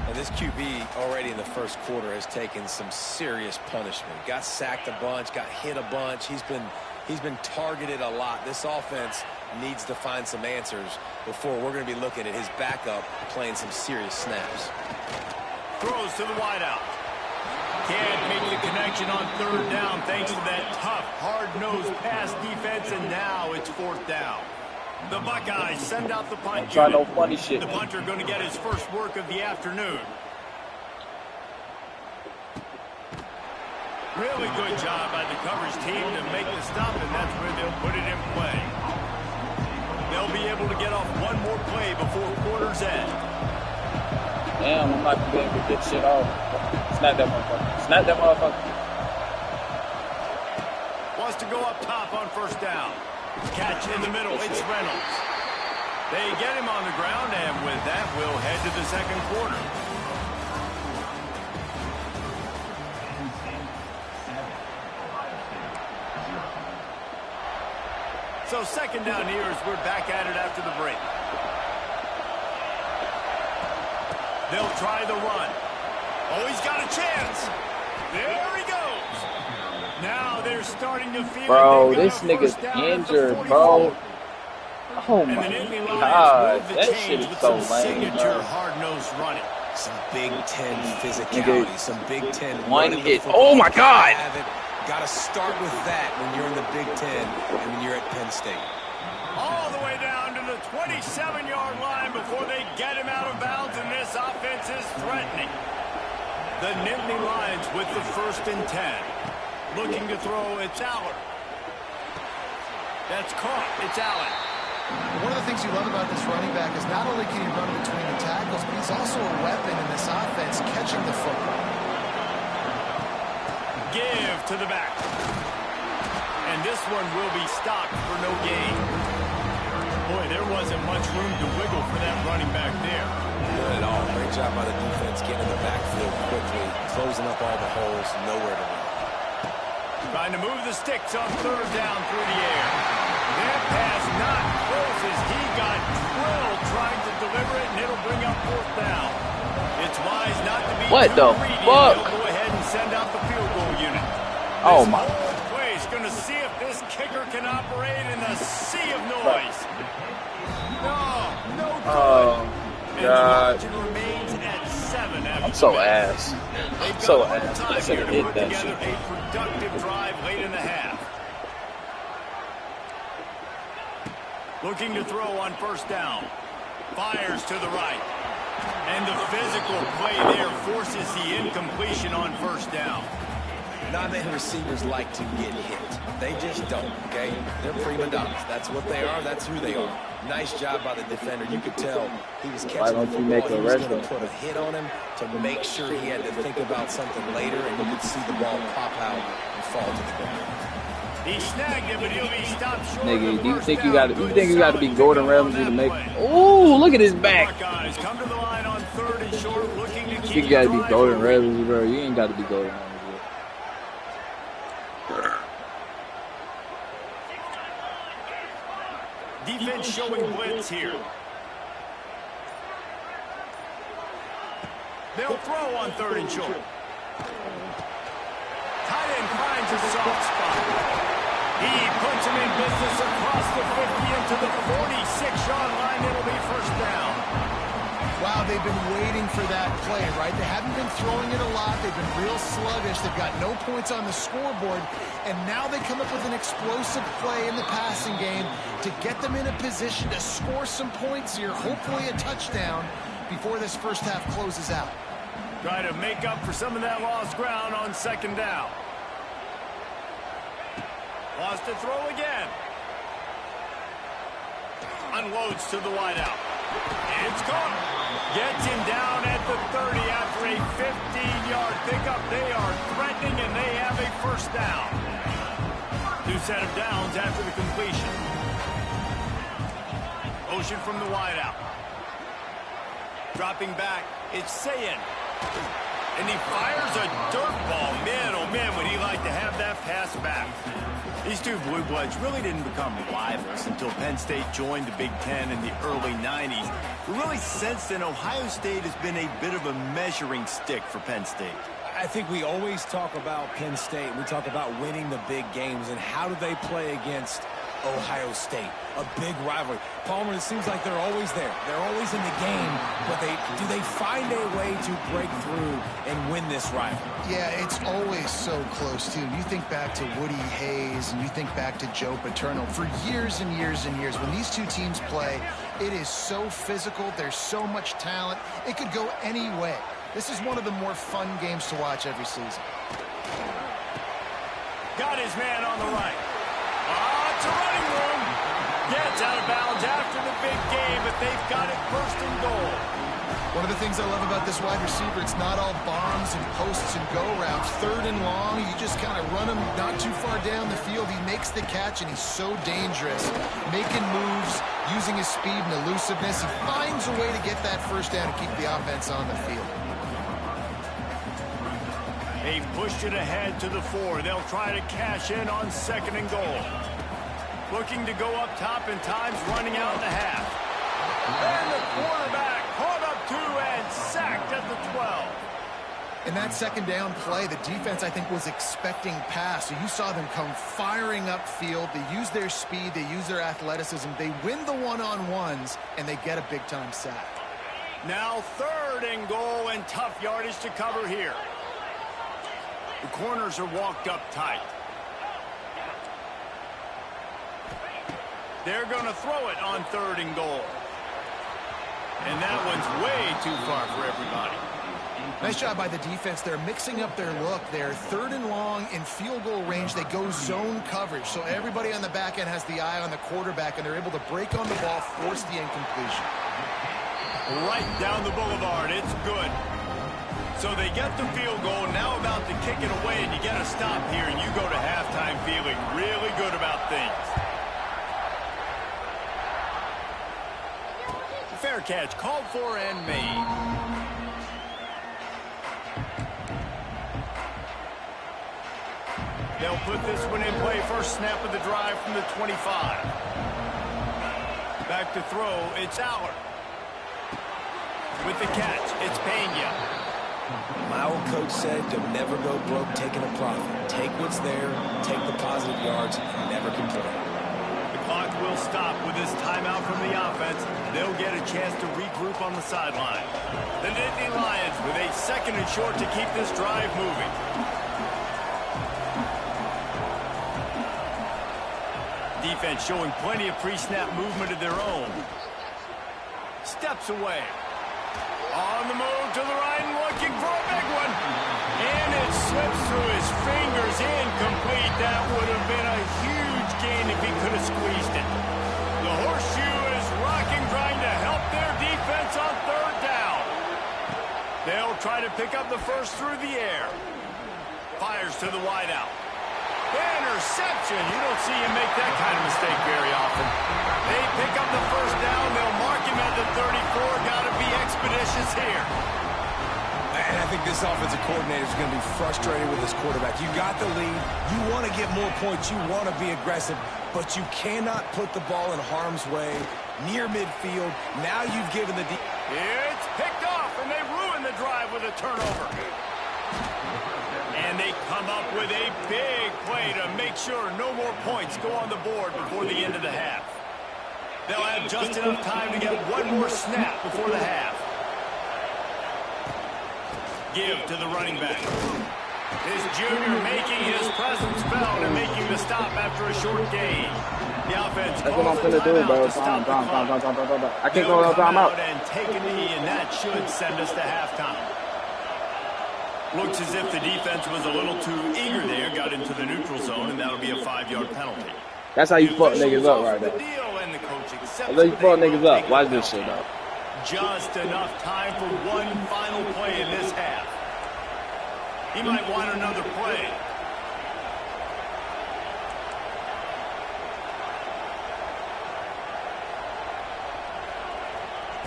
And this QB already in the first quarter has taken some serious punishment. Got sacked a bunch, got hit a bunch. He's been targeted a lot. This offense needs to find some answers before we're going to be looking at his backup playing some serious snaps. Throws to the wideout. Can't make the connection on 3rd down thanks to that tough, hard-nosed pass defense, and now it's 4th down. The Buckeyes send out the punt. Try no funny shit. The punter going to get his first work of the afternoon. Really good job by the coverage team to make the stop, and that's where they'll put it in play. They'll be able to get off one more play before quarter's end. Damn, I'm not going to be able to get shit off. Snap that motherfucker. Snap that motherfucker. Wants to go up top on 1st down. Catch in the middle. It's Reynolds. They get him on the ground, and with that, we'll head to the 2nd quarter. So 2nd down here as we're back at it after the break. They'll try the run. Oh, he's got a chance. There he goes. Now they're starting to feel. Bro, this nigga's injured, bro. Oh my God, that shit is so lame, bro. Hard-nosed running. Some Big Ten physicality, some Big Ten. One hit. Oh my God. Got to start with that when you're in the Big Ten and when you're at Penn State. All the way down to the 27-yard line before they get him out of bounds, and this offense is threatening. The Nittany Lions with the 1st and 10. Looking to throw, it's Allen. That's caught. It's Allen. One of the things you love about this running back is not only can he run between the tackles, but he's also a weapon in this offense catching the football. Give to the back. And this one will be stopped for no gain. Boy, there wasn't much room to wiggle for that running back there. Not at all. Great job by the defense getting in the backfield quickly, closing up all the holes, nowhere to run. Trying to move the sticks on 3rd down through the air. That pass not close as he got drilled trying to deliver it, and it'll bring up 4th down. It's wise not to be what the fuck? Go ahead and send out the field goal unit. Oh my. This going to see if this kicker can operate in the sea of noise. No good. Oh God. And the margin remains at 7 after I'm so the ass. They've So got ass. time I should here have to hit put that together shit. a productive drive late in the half. Looking to throw on 1st down. Fires to the right. And the physical play there forces the incompletion on 1st down. Not many receivers like to get hit. They just don't, okay? They're prima donnas. That's what they are. That's who they are. Nice job by the defender. You could tell he was catching the football. He was going to put a hit on him to make sure he had to think about something later, and you could see the ball pop out and fall to the ground. He snagged it, but he'll be stopped short. Nigga, do you think you got to be Gordon Ramsay to make? Ooh, look at his back. Buckeyes come to the line on 3rd and short, looking to keep You got to be Gordon Ramsay, bro. You ain't got to be Gordon Ramsay. Defense showing blitz here. They'll throw on 3rd and short. Tight end finds a soft spot. He puts him in business across the 50 into the 46-yard line. It'll be first down. Wow, they've been waiting for that play, right? They haven't been throwing it a lot. They've been real sluggish. They've got no points on the scoreboard. And now they come up with an explosive play in the passing game to get them in a position to score some points here, hopefully a touchdown, before this first half closes out. Try to make up for some of that lost ground on 2nd down. Wants to throw again. Unloads to the wideout. It's caught. Gets him down at the 30 after a 15-yard pickup. They are threatening, and they have a first down. 2 set of downs after the completion. Motion from the wideout. Dropping back, it's Ncaa. And he fires a dirt ball. Man, oh man, would he like to have that pass back. These two Blue Bloods really didn't become rivals until Penn State joined the Big Ten in the early 90s. We really sensed that Ohio State has been a bit of a measuring stick for Penn State. I think we always talk about Penn State. We talk about winning the big games, and how do they play against Ohio State? A big rivalry. Palmer, it seems like they're always there. They're always in the game, but do they find a way to break through and win this rivalry? Yeah, it's always so close, too. You think back to Woody Hayes, and you think back to Joe Paterno. For years and years and years, when these two teams play, it is so physical. There's so much talent. It could go any way. This is one of the more fun games to watch every season. Got his man on the right. It's a running room. Gets out of bounds after the big game, but they've got it 1st and goal. One of the things I love about this wide receiver, it's not all bombs and posts and go routes. 3rd and long, you just kind of run him not too far down the field. He makes the catch, and he's so dangerous. Making moves, using his speed and elusiveness. He finds a way to get that first down and keep the offense on the field. They've pushed it ahead to the 4. They'll try to cash in on 2nd and goal. Looking to go up top, and time's running out in the half. And the quarterback caught up 2 and sacked at the 12. In that 2nd down play, the defense, I think, was expecting pass. So you saw them come firing upfield. They use their speed. They use their athleticism. They win the one-on-ones, and they get a big-time sack. Now 3rd and goal, and tough yardage to cover here. The corners are walked up tight. They're going to throw it on 3rd and goal. And that one's way too far for everybody. Nice job by the defense. They're mixing up their look. They're 3rd and long in field goal range. They go zone coverage. So everybody on the back end has the eye on the quarterback, and they're able to break on the ball, force the incompletion. Right down the boulevard. It's good. So they get the field goal, now about to kick it away, and you get a stop here, and you go to halftime feeling really good about things. Fair catch called for and made. They'll put this one in play. First snap of the drive from the 25. Back to throw, it's Aller. With the catch, it's Pena. My old coach said you'll never go broke taking a profit. Take what's there, take the positive yards, and never complain. The clock will stop with this timeout from the offense. They'll get a chance to regroup on the sideline. The Nittany Lions with a 2nd and short to keep this drive moving. Defense showing plenty of pre-snap movement of their own. Steps away. On the move to the right and looking for a big one. And it slips through his fingers. Incomplete. That would have been a huge gain if he could have squeezed it. The horseshoe is rocking, trying to help their defense on 3rd down. They'll try to pick up the first through the air. Fires to the wideout. Interception. You don't see him make that kind of mistake very often. They pick up the first down. They'll mark him at the 34. Got to be expeditious here. And I think this offensive coordinator is going to be frustrated with his quarterback. You got the lead. You want to get more points. You want to be aggressive. But you cannot put the ball in harm's way near midfield. Now you've given the... It's picked off, and they ruin the drive with a turnover. And they come up with a big play to make sure no more points go on the board before the end of the half. They'll have just enough time to get one more snap before the half. Give to the running back. His junior making his presence felt and making the stop after a short gain. The offense. That's what I'm gonna do, bro. I can't go no timeout. And take a knee, and that should send us to halftime. Looks as if the defense was a little too eager there, got into the neutral zone, and that'll be a 5-yard penalty. That's how you fuck niggas up right there. That's how you fuck niggas up. Watch this shit up. Just enough time for one final play in this half. He might want another play.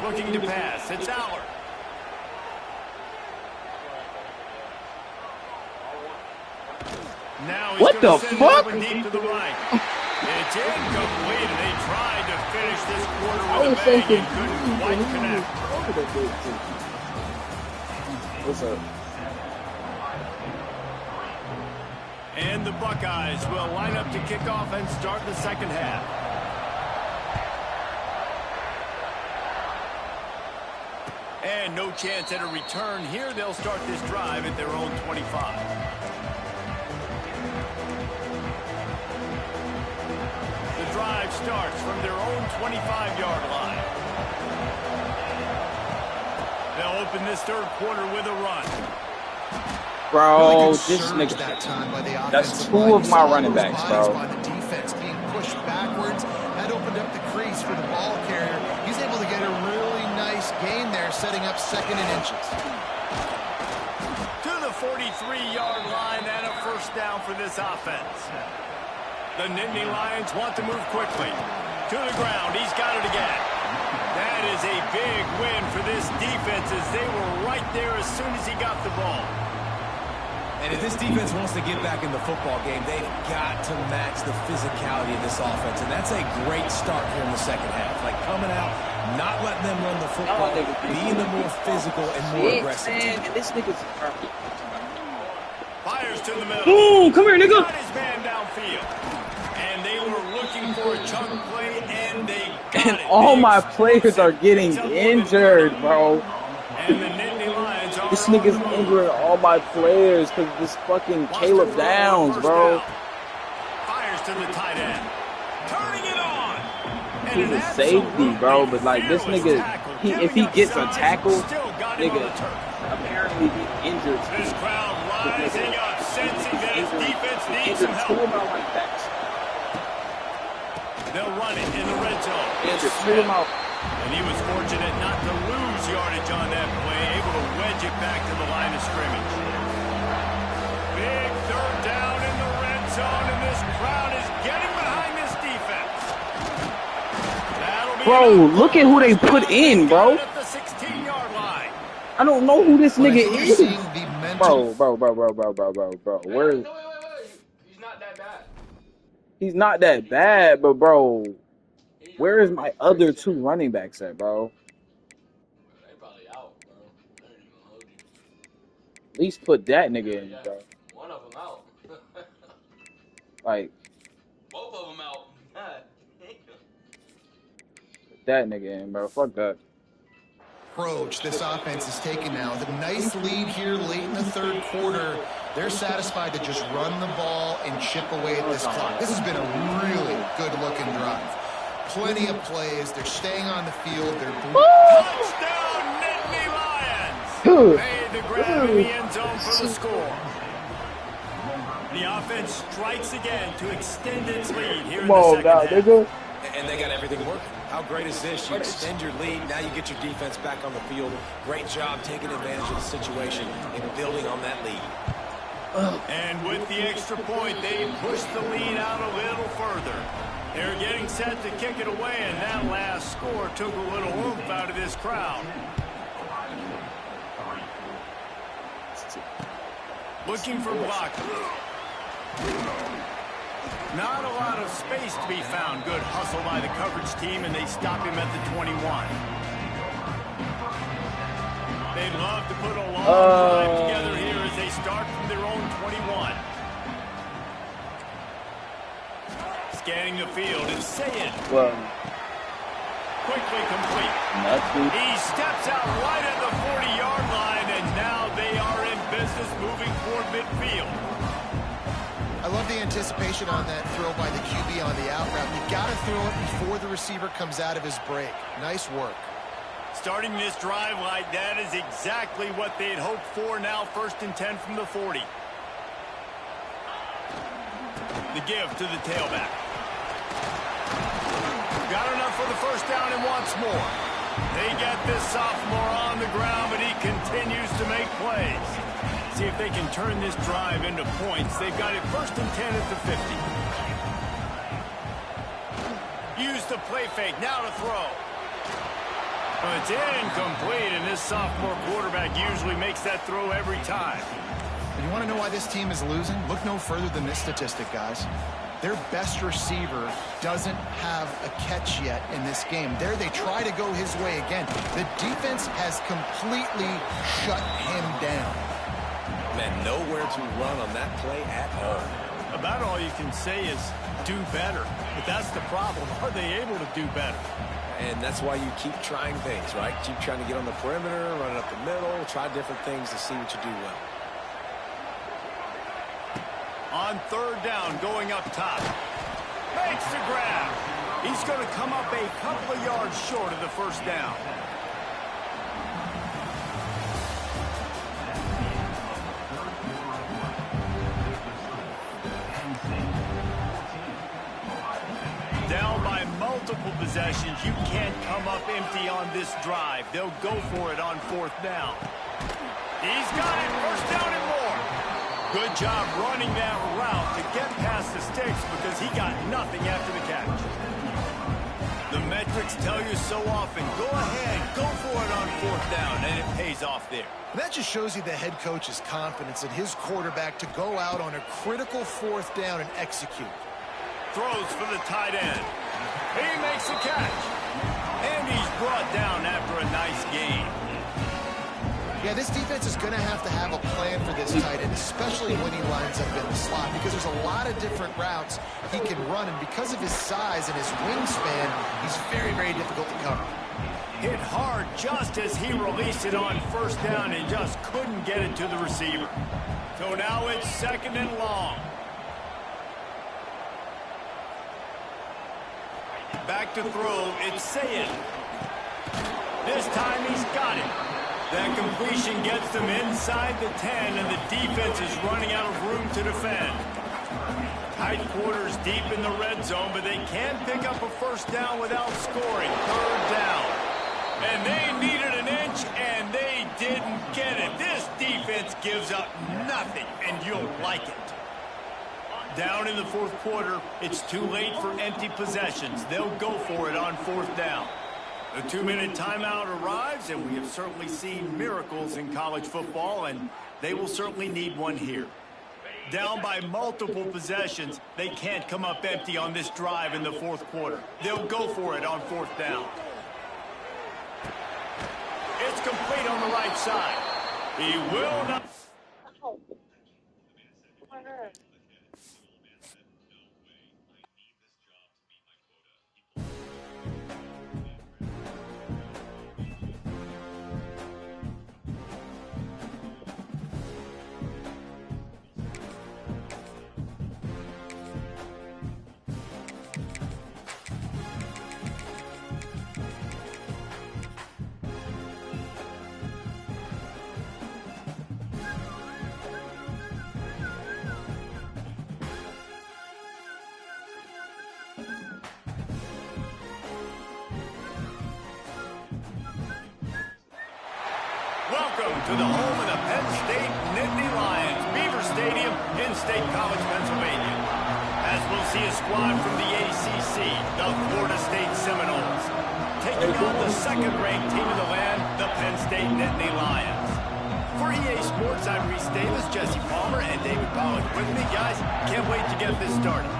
Looking to pass. It's Aller. Now he's what the fuck? Deep to the right. It's incomplete. They tried to finish this quarter with a bang and couldn't quite connect. What's up? And the Buckeyes will line up to kick off and start the second half. And no chance at a return here. They'll start this drive at their own 25. Drive starts from their own 25-yard line. They'll open this third quarter with a run. Bro, this nigga. That's two of my running backs, bro. By the defense being pushed backwards. That opened up the crease for the ball carrier. He's able to get a really nice gain there, setting up 2nd and inches. To the 43-yard line and a first down for this offense. The Nittany Lions want to move quickly. To the ground. He's got it again. That is a big win for this defense as they were right there as soon as he got the ball. And if this defense wants to get back in the football game, they've got to match the physicality of this offense. And that's a great start here in the second half. Like coming out, not letting them run the football, being the more physical and more aggressive. Man, this nigga's perfect. Fires to the middle. Boom, come here, nigga. Got his man downfield. And they were looking for a chunk play, and they got And it. all my players are getting injured, bro. And the Nittany Lions are This nigga's injuring all my players because this fucking Caleb Downs, bro. Fires to the tight end. Turning it on. And He's a safety, bro, but like this nigga, if he gets a tackle, nigga, apparently he injured. This crowd rising up, sensing that his defense needs some help. Two of my running backs. They'll run it in the red zone. Injured two of my. And he was fortunate not to lose yardage on that play, able to wedge it back to the line of scrimmage. Big third down in the red zone, and this crowd is getting behind this defense. Bro, look at who they put in, bro. At the 16-yard line. I don't know who this nigga is. Bro. Bro. Where is... He's not that bad. He's not that bad, but bro, where is my other two running backs at, bro? They probably out, bro. They ain't even hold you. At least put that nigga in, bro. One of them out. Like, Both of them out. put that nigga in, bro. Fuck that. Approach this offense is taking now. The nice lead here late in the third quarter. They're satisfied to just run the ball and chip away at this clock. This has been a really good-looking drive. Plenty of plays. They're staying on the field. They're Touchdown, Nittany Lions! Made the grab in the end zone for the score. The offense strikes again to extend its lead here in the second half. And they got everything working. How great is this? You extend your lead. Now you get your defense back on the field. Great job taking advantage of the situation and building on that lead. And with the extra point, they push the lead out a little further. They're getting set to kick it away, and that last score took a little oomph out of this crowd. Looking for blocking. Not a lot of space to be found. Good hustle by the coverage team, and they stop him at the 21. They'd love to put a long drive together here as they start from their own 21. Scanning the field and saying. Well, quickly complete. He steps out right at the 40-yard line, and now they are in business moving toward midfield. I love the anticipation on that throw by the QB on the out route. You got to throw it before the receiver comes out of his break. Nice work. Starting this drive like that is exactly what they'd hoped for. Now 1st and 10 from the 40. The give to the tailback. Got enough for the first down and wants more. They get this sophomore on the ground, but he continues to make plays. See if they can turn this drive into points. They've got it 1st and 10 at the 50. Use the play fake. Now to throw. Well, it's incomplete, and this sophomore quarterback usually makes that throw every time. And you want to know why this team is losing? Look no further than this statistic, guys. Their best receiver doesn't have a catch yet in this game. There they try to go his way again. The defense has completely shut him down. Man, nowhere to run on that play at all. About all you can say is do better. But that's the problem. Are they able to do better? And that's why you keep trying things, right? Keep trying to get on the perimeter, run it up the middle, try different things to see what you do well. On 3rd down, going up top. Makes the grab. He's going to come up a couple of yards short of the 1st down. Down by multiple possessions. You can't come up empty on this drive. They'll go for it on 4th down. He's got it. 1st down and more. Good job running that route to get past the sticks because he got nothing after the catch. The metrics tell you so often, go ahead, go for it on 4th down, and it pays off there. And that just shows you the head coach's confidence in his quarterback to go out on a critical 4th down and execute. Throws for the tight end. He makes the catch. And he's brought down after a nice gain. Yeah, this defense is going to have a plan for this tight end, especially when he lines up in the slot, because there's a lot of different routes he can run, and because of his size and his wingspan, he's very, very difficult to cover. Hit hard just as he released it on 1st down and just couldn't get it to the receiver. So now it's 2nd and long. Back to throw, it's Ncaa. This time he's got it. That completion gets them inside the 10, and the defense is running out of room to defend. Tight quarters deep in the red zone, but they can't pick up a 1st down without scoring. 3rd down. And they needed an inch, and they didn't get it. This defense gives up nothing, and you'll like it. Down in the 4th quarter, it's too late for empty possessions. They'll go for it on 4th down. The 2-minute timeout arrives, and we have certainly seen miracles in college football, and they will certainly need one here. Down by multiple possessions, they can't come up empty on this drive in the 4th quarter. They'll go for it on 4th down. It's complete on the right side. He will not. Welcome to the home of the Penn State Nittany Lions, Beaver Stadium in State College, Pennsylvania. As we'll see a squad from the ACC, the Florida State Seminoles, taking on the second-ranked team of the land, the Penn State Nittany Lions. For EA Sports, I'm Reese Davis, Jesse Palmer, and David Pollack with me. Guys, can't wait to get this started.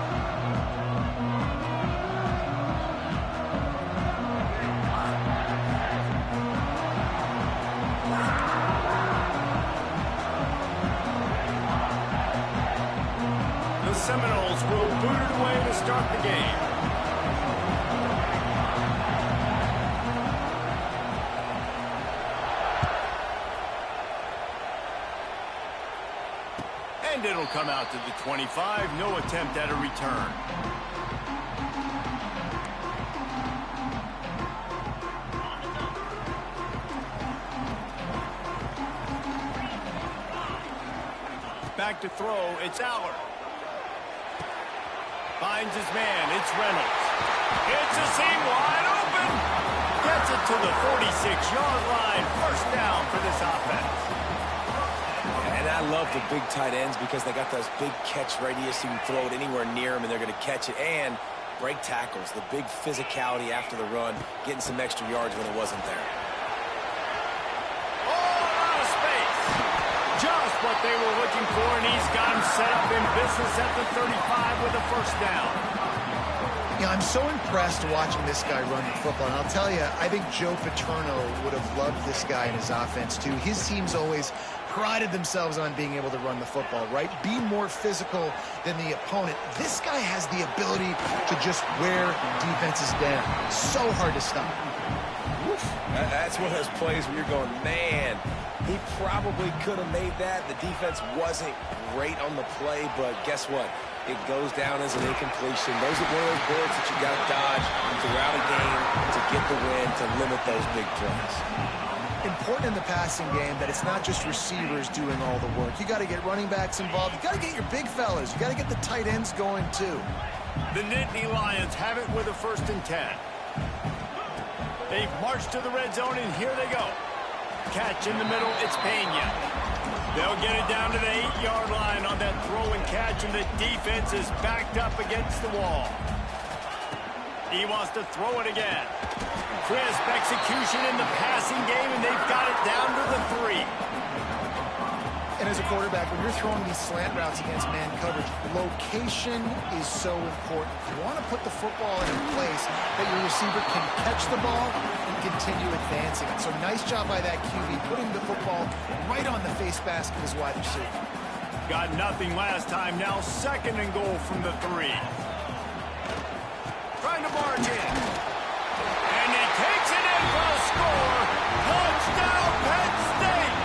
The Seminoles will boot it away to start the game. And it'll come out to the 25. No attempt at a return. Back to throw. It's Aller. Finds his man. It's Reynolds. It's a seam wide open. Gets it to the 46-yard line. First down for this offense. And I love the big tight ends because they got those big catch radius. You can throw it anywhere near them, and they're going to catch it. And break tackles, the big physicality after the run, getting some extra yards when it wasn't there. Oh, out of space. Just what they were looking for, and he's got him set up in business at the 35 with a first down. Yeah, I'm so impressed watching this guy run the football. And I'll tell you, I think Joe Paterno would have loved this guy in his offense, too. His teams always prided themselves on being able to run the football, right? Be more physical than the opponent. This guy has the ability to just wear defenses down. So hard to stop. That's one of those plays where you're going, man, he probably could have made that. The defense wasn't great on the play, but guess what? It goes down as an incompletion. Those are one of those bullets that you got to dodge throughout a game to get the win, to limit those big plays. Important in the passing game that it's not just receivers doing all the work. You got to get running backs involved. You got to get your big fellas. You got to get the tight ends going, too. The Nittany Lions have it with a 1st and 10. They've marched to the red zone, and here they go. Catch in the middle, it's Pena. They'll get it down to the 8-yard line on that throw and catch, and the defense is backed up against the wall. He wants to throw it again. Crisp execution in the passing game, and they've got it down to the 3. And as a quarterback, when you're throwing these slant routes against man coverage, location is so important. You want to put the football in a place that your receiver can catch the ball and continue advancing it. So nice job by that QB, putting the football right on the face mask of his wide receiver. Got nothing last time. Now 2nd and goal from the 3. Trying to barge in. And he takes it in for a score. Touchdown, Penn State.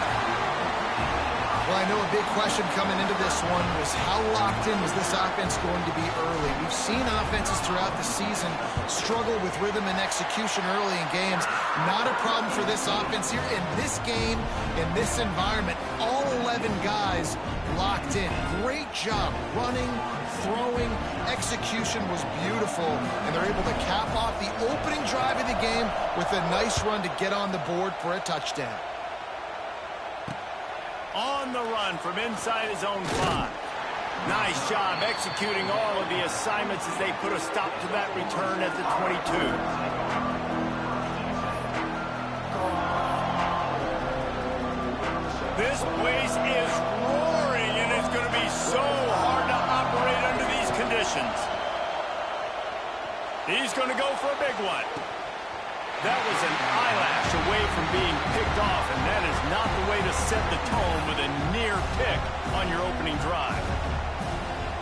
Well, I know a big question coming into this one was how locked in was this offense going to be early? We've seen offenses throughout the season struggle with rhythm and execution early in games. Not a problem for this offense here. In this game, in this environment, all 11 guys locked in. Great job running, throwing, execution was beautiful, and they're able to cap off the opening drive of the game with a nice run to get on the board for a touchdown. On the run from inside his own 5. Nice job executing all of the assignments as they put a stop to that return at the 22. This place is roaring, and it's going to be so hard to operate under these conditions. He's going to go for a big one. That was an eyelash away from being picked off, and that is not the way to set the tone with a near pick on your opening drive.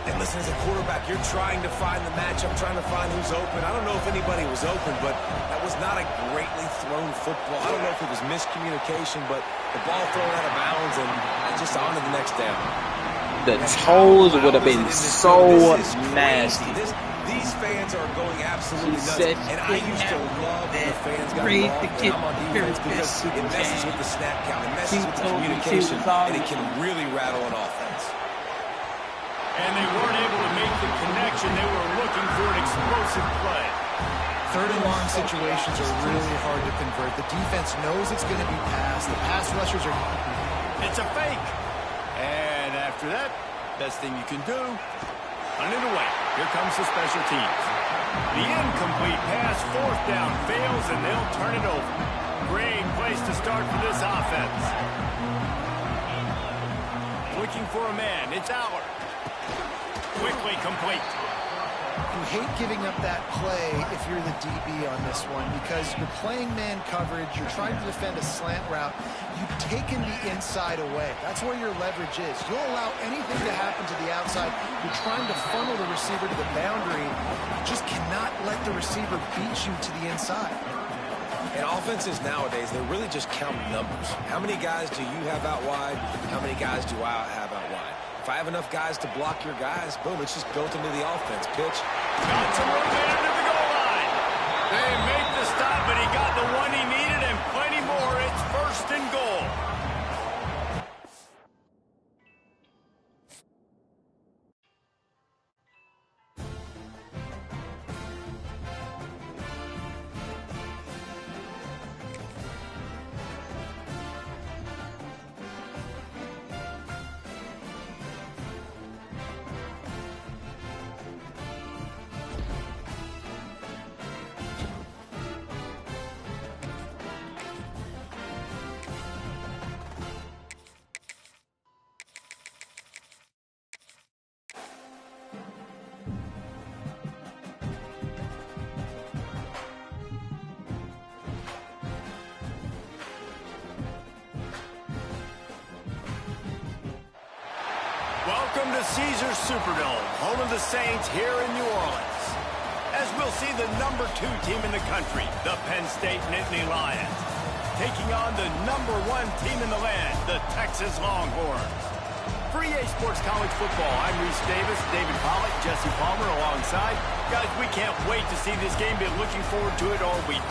And listen, as a quarterback, you're trying to find the matchup, trying to find who's open. I don't know if anybody was open, but that was not a greatly thrown football. I don't know if it was miscommunication, but the ball thrown out of bounds and just on to the next down. The toes would have been so nasty. These fans are going absolutely nuts, and I used to love when the fans got involved when I'm on defense because it messes with the snap count, it messes with the communication, and it can really rattle an offense. And they weren't able to make the connection. They were looking for an explosive play. Third and long situations are really hard to convert. The defense knows it's going to be passed. The pass rushers are... It's a fake. And after that, best thing you can do, run it away. Here comes the special teams. The incomplete pass, fourth down, fails, and they'll turn it over. Great place to start for this offense. Looking for a man. It's Allard. Quickly complete. You hate giving up that play if you're the DB on this one because you're playing man coverage, you're trying to defend a slant route, you've taken the inside away. That's where your leverage is. You'll allow anything to happen to the outside. You're trying to funnel the receiver to the boundary. You just cannot let the receiver beat you to the inside. And offenses nowadays, they're really just counting numbers. How many guys do you have out wide? How many guys do I have out wide? If I have enough guys to block your guys, boom, it's just built into the offense. Pitch. Got some room into the goal line. They make the stop, but he got the one he needed and plenty more. It's first and goal. Welcome to Caesars Superdome, home of the Saints here in New Orleans. As we'll see the number 2 team in the country, the Penn State Nittany Lions, taking on the number 1 team in the land, the Texas Longhorns. For EA Sports College Football, I'm Reese Davis, David Pollock, Jesse Palmer alongside. Guys, we can't wait to see this game. Been looking forward to it all week.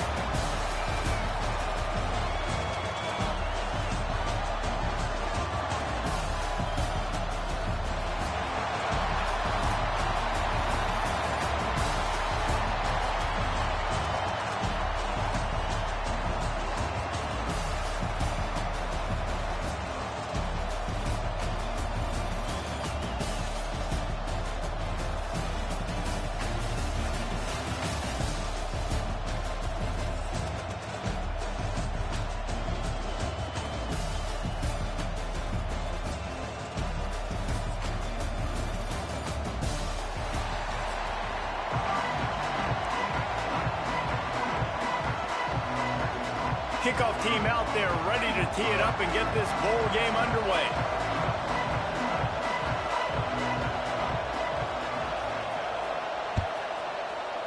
Kickoff team out there ready to tee it up and get this bowl game underway.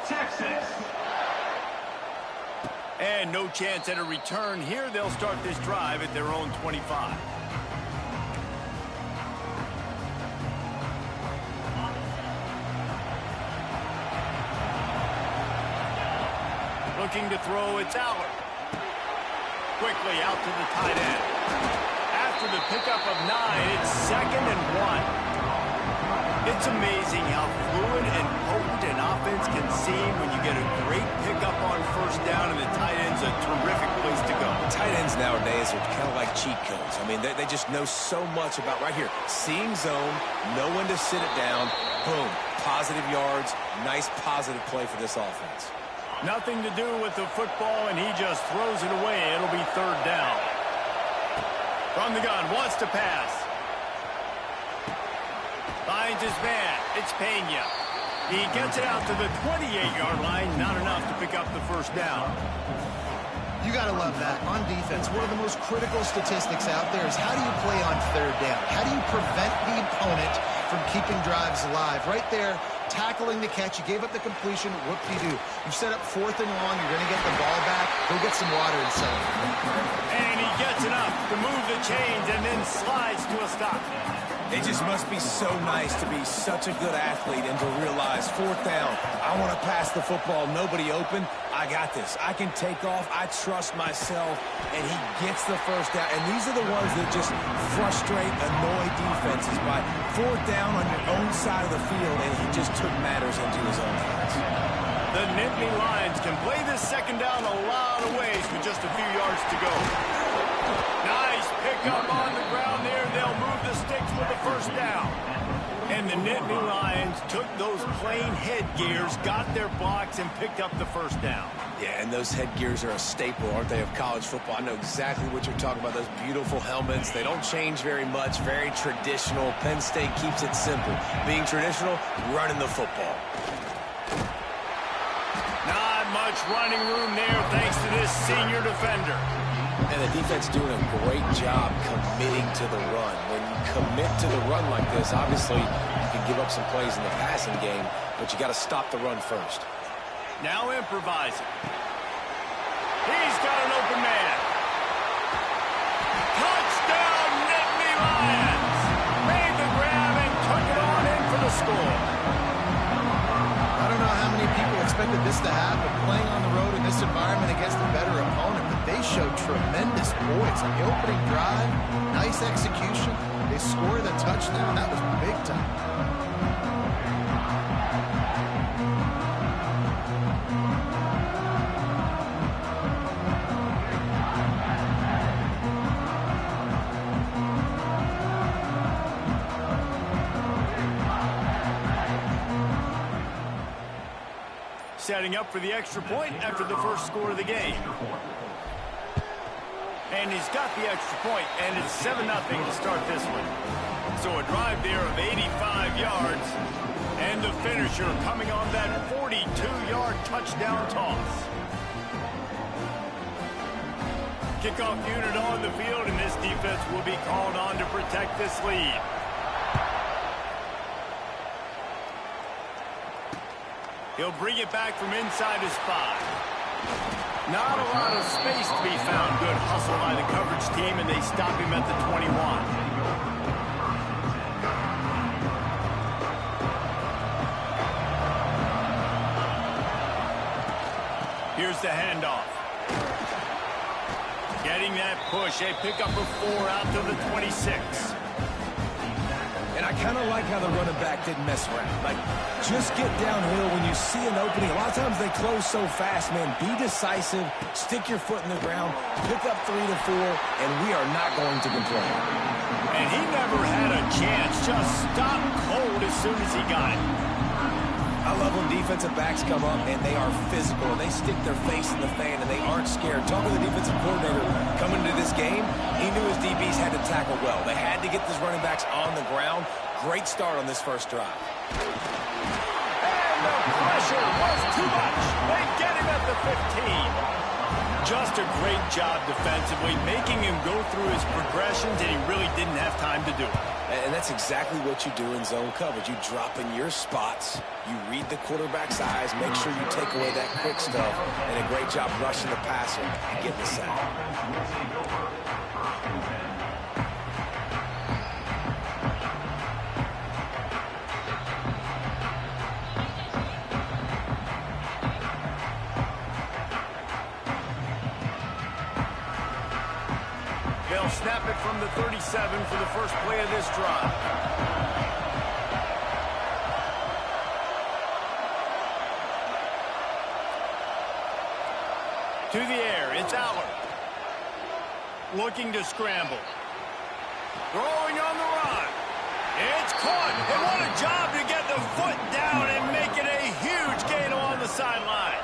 Texas. And no chance at a return here. They'll start this drive at their own 25. Looking to throw, it's Allard. Quickly out to the tight end. After the pickup of 9, it's 2nd and 1. It's amazing how fluid and potent an offense can seem when you get a great pickup on first down, and the tight end's a terrific place to go. Tight ends nowadays are kind of like cheat codes. I mean, they just know so much about right here. Seeing zone, know when to sit it down, boom, positive yards, nice positive play for this offense. Nothing to do with the football, and he just throws it away. It'll be 3rd down. From the gun, wants to pass. Finds his man. It's Pena. He gets it out to the 28-yard line. Not enough to pick up the first down. You got to love that. On defense, one of the most critical statistics out there is how do you play on 3rd down? How do you prevent the opponent from keeping drives alive? Right there, tackling the catch. You gave up the completion. What do? You set up 4th and long. You're going to get the ball back. Go get some water and settle. And he gets enough to move the chains and then slides to a stop. It just must be so nice to be such a good athlete and to realize 4th down, I want to pass the football, nobody open, I got this. I can take off, I trust myself, and he gets the first down. And these are the ones that just frustrate, annoy defenses by 4th down on your own side of the field, and he just took matters into his own hands. The Nittany Lions can play this second down a lot of ways with just a few yards to go. Nice pickup on the ground there. They'll move the sticks with the first down. And the Nittany Lions took those plain headgears, got their blocks, and picked up the first down. Yeah, and those headgears are a staple, aren't they, of college football? I know exactly what you're talking about, those beautiful helmets. They don't change very much, very traditional. Penn State keeps it simple. Being traditional, running the football. Not much running room there thanks to this senior defender. And the defense doing a great job committing to the run. When you commit to the run like this, obviously you can give up some plays in the passing game, but you got to stop the run first. Now improvising. He's got an open man. Touchdown, Nittany Lions. Made the grab and took it on in for the score. I don't know how many people expected this to happen, playing on the road in this environment against a better opponent, but they showed tremendous poise on the opening drive. Nice execution. They scored the touchdown. That was big time. Setting up for the extra point after the first score of the game. And he's got the extra point, and it's 7-0 to start this one. So a drive there of 85 yards, and the finisher coming on that 42-yard touchdown toss. Kickoff unit on the field, and this defense will be called on to protect this lead. He'll bring it back from inside his 5. Not a lot of space to be found. Good hustle by the coverage team, and they stop him at the 21. Here's the handoff. Getting that push. A pickup of 4 out to the 26. And I kind of like how the running back didn't mess around. Like, just get downhill when you see an opening. A lot of times they close so fast, man. Be decisive, stick your foot in the ground, pick up 3 to 4, and we are not going to complain. And he never had a chance. Just stopped cold as soon as he got it. I love when defensive backs come up and they are physical and they stick their face in the fan and they aren't scared. Talking to the defensive coordinator coming into this game, he knew his DBs had to tackle well. They had to get these running backs on the ground. Great start on this first drive. And the pressure was too much. They get him at the 15. Just a great job defensively, making him go through his progressions, and he really didn't have time to do it. And that's exactly what you do in zone coverage. You drop in your spots, you read the quarterback's eyes, make sure you take away that quick stuff, and a great job rushing the passer and getting the sack. They'll snap it from the 37 for the first play of this drive. To the air, it's Aller. Looking to scramble. Throwing on the run. It's caught. And what a job to get the foot down and make it a huge gain along the sideline.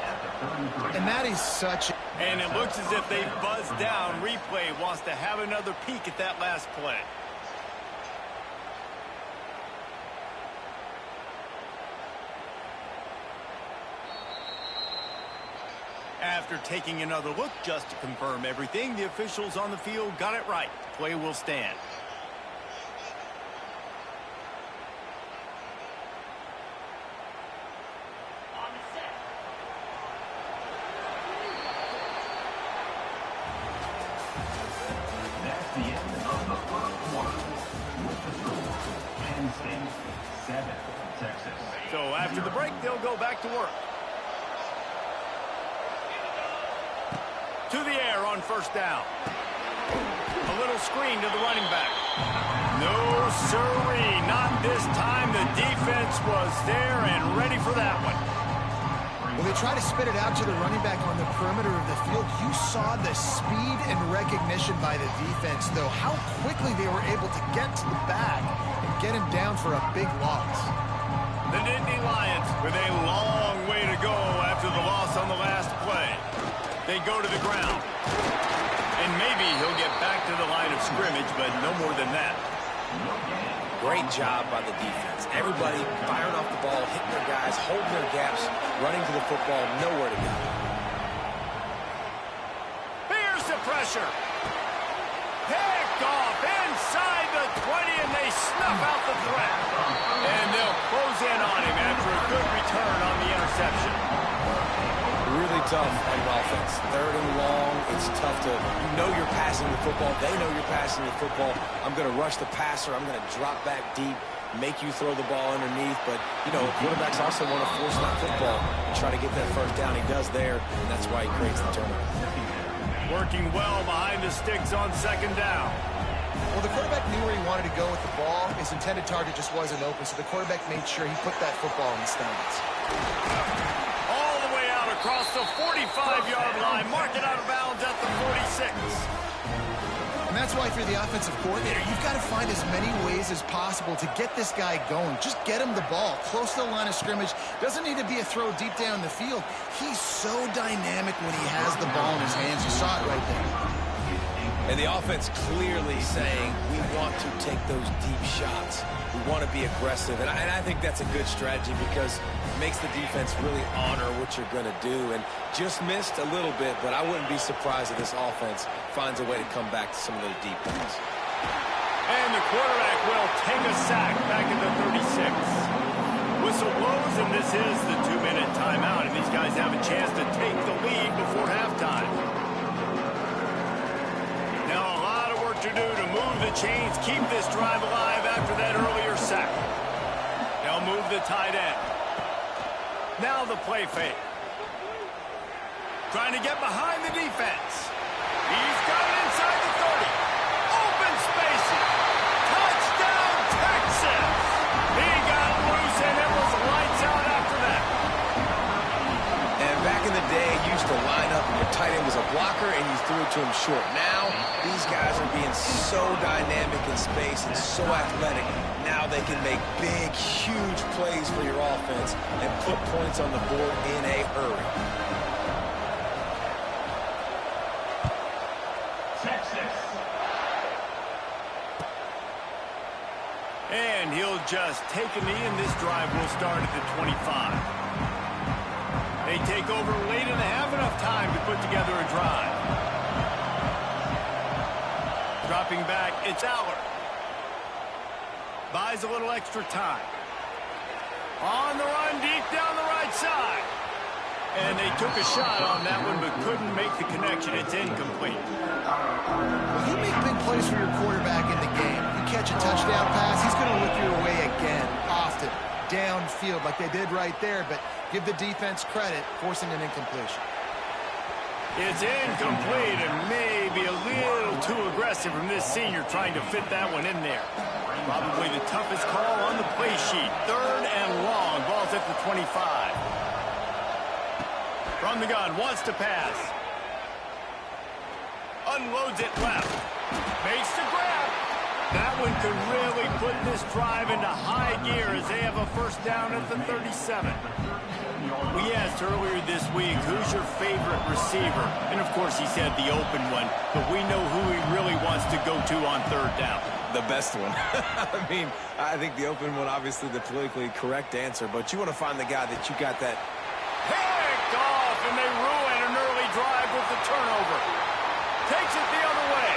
And that is such a... And it looks as if they buzzed down. Replay wants to have another peek at that last play. After taking another look just to confirm everything, the officials on the field got it right. Play will stand. That's the end of the first quarter. Penn State 7, Texas. So after the break, they'll go back to work. To the air on first down. A little screen to the running back. No, sirree, not this time. The defense was there and ready for that one. Well, they try to spit it out to the running back on the perimeter of the field. You saw the speed and recognition by the defense, though, how quickly they were able to get to the back and get him down for a big loss. The Nittany Lions with a long way to go after the loss on the last play. They go to the ground. And maybe he'll get back to the line of scrimmage, but no more than that. Great job by the defense. Everybody firing off the ball, hitting their guys, holding their gaps, running to the football, nowhere to go. Here's the pressure. Picked off inside the 20, and they snuff out the threat. And they'll close in on him after a good return on the interception. Really tough on offense. Third and long, it's tough to, you know you're passing the football. They know you're passing the football. I'm going to rush the passer. I'm going to drop back deep, make you throw the ball underneath. But, you know, quarterbacks also want to force that football and try to get that first down. He does there, and that's why he creates the turnover. Working well behind the sticks on second down. Well, the quarterback knew where he wanted to go with the ball. His intended target just wasn't open, so the quarterback made sure he put that football in the stands. All the way out across the 45-yard line. Mark it out of bounds at the 46. And that's why if you're the offensive coordinator, you've got to find as many ways as possible to get this guy going. Just get him the ball close to the line of scrimmage. Doesn't need to be a throw deep down the field. He's so dynamic when he has the ball in his hands. You saw it right there. And the offense clearly saying, we want to take those deep shots. We want to be aggressive. And I think that's a good strategy because it makes the defense really honor what you're going to do. And just missed a little bit, but I wouldn't be surprised if this offense finds a way to come back to some of those deep ones. And the quarterback will take a sack back at the 36. Whistle blows, and this is the 2-minute timeout. And these guys have a chance to take the lead before halftime. Now a lot of work to do to move the chains, keep this drive alive after that earlier sack. They'll move the tight end. Now the play fake. Trying to get behind the defense. He's got it inside the 30. Open spaces. Touchdown, Texas. He got loose, and it was lights out after that. And back in the day, you used to line up and your tight end was a blocker and you threw it to him short. Now, these guys are being so dynamic in space and so athletic. Now they can make big, huge plays for your offense and put points on the board in a hurry. Texas. And he'll just take a knee, and this drive will start at the 25. They take over late in the half, enough time to put together a drive. Dropping back, it's Aller. Buys a little extra time. On the run, deep down the right side. And they took a shot on that one, but couldn't make the connection. It's incomplete. Well, you make big plays for your quarterback in the game. You catch a touchdown pass, he's going to look your way again, often, downfield like they did right there, but give the defense credit, forcing an incompletion. It's incomplete and maybe a little too aggressive from this senior trying to fit that one in there. Probably the toughest call on the play sheet. Third and long. Ball's at the 25. From the gun, wants to pass. Unloads it left. Makes the grab. That one could really put this drive into high gear as they have a first down at the 37. We asked earlier this week, who's your favorite receiver? And, of course, he said the open one. But we know who he really wants to go to on third down. The best one. I mean, I think the open one, obviously the politically correct answer, but you want to find the guy that you got that. Picked off, and they ruin an early drive with the turnover. Takes it the other way.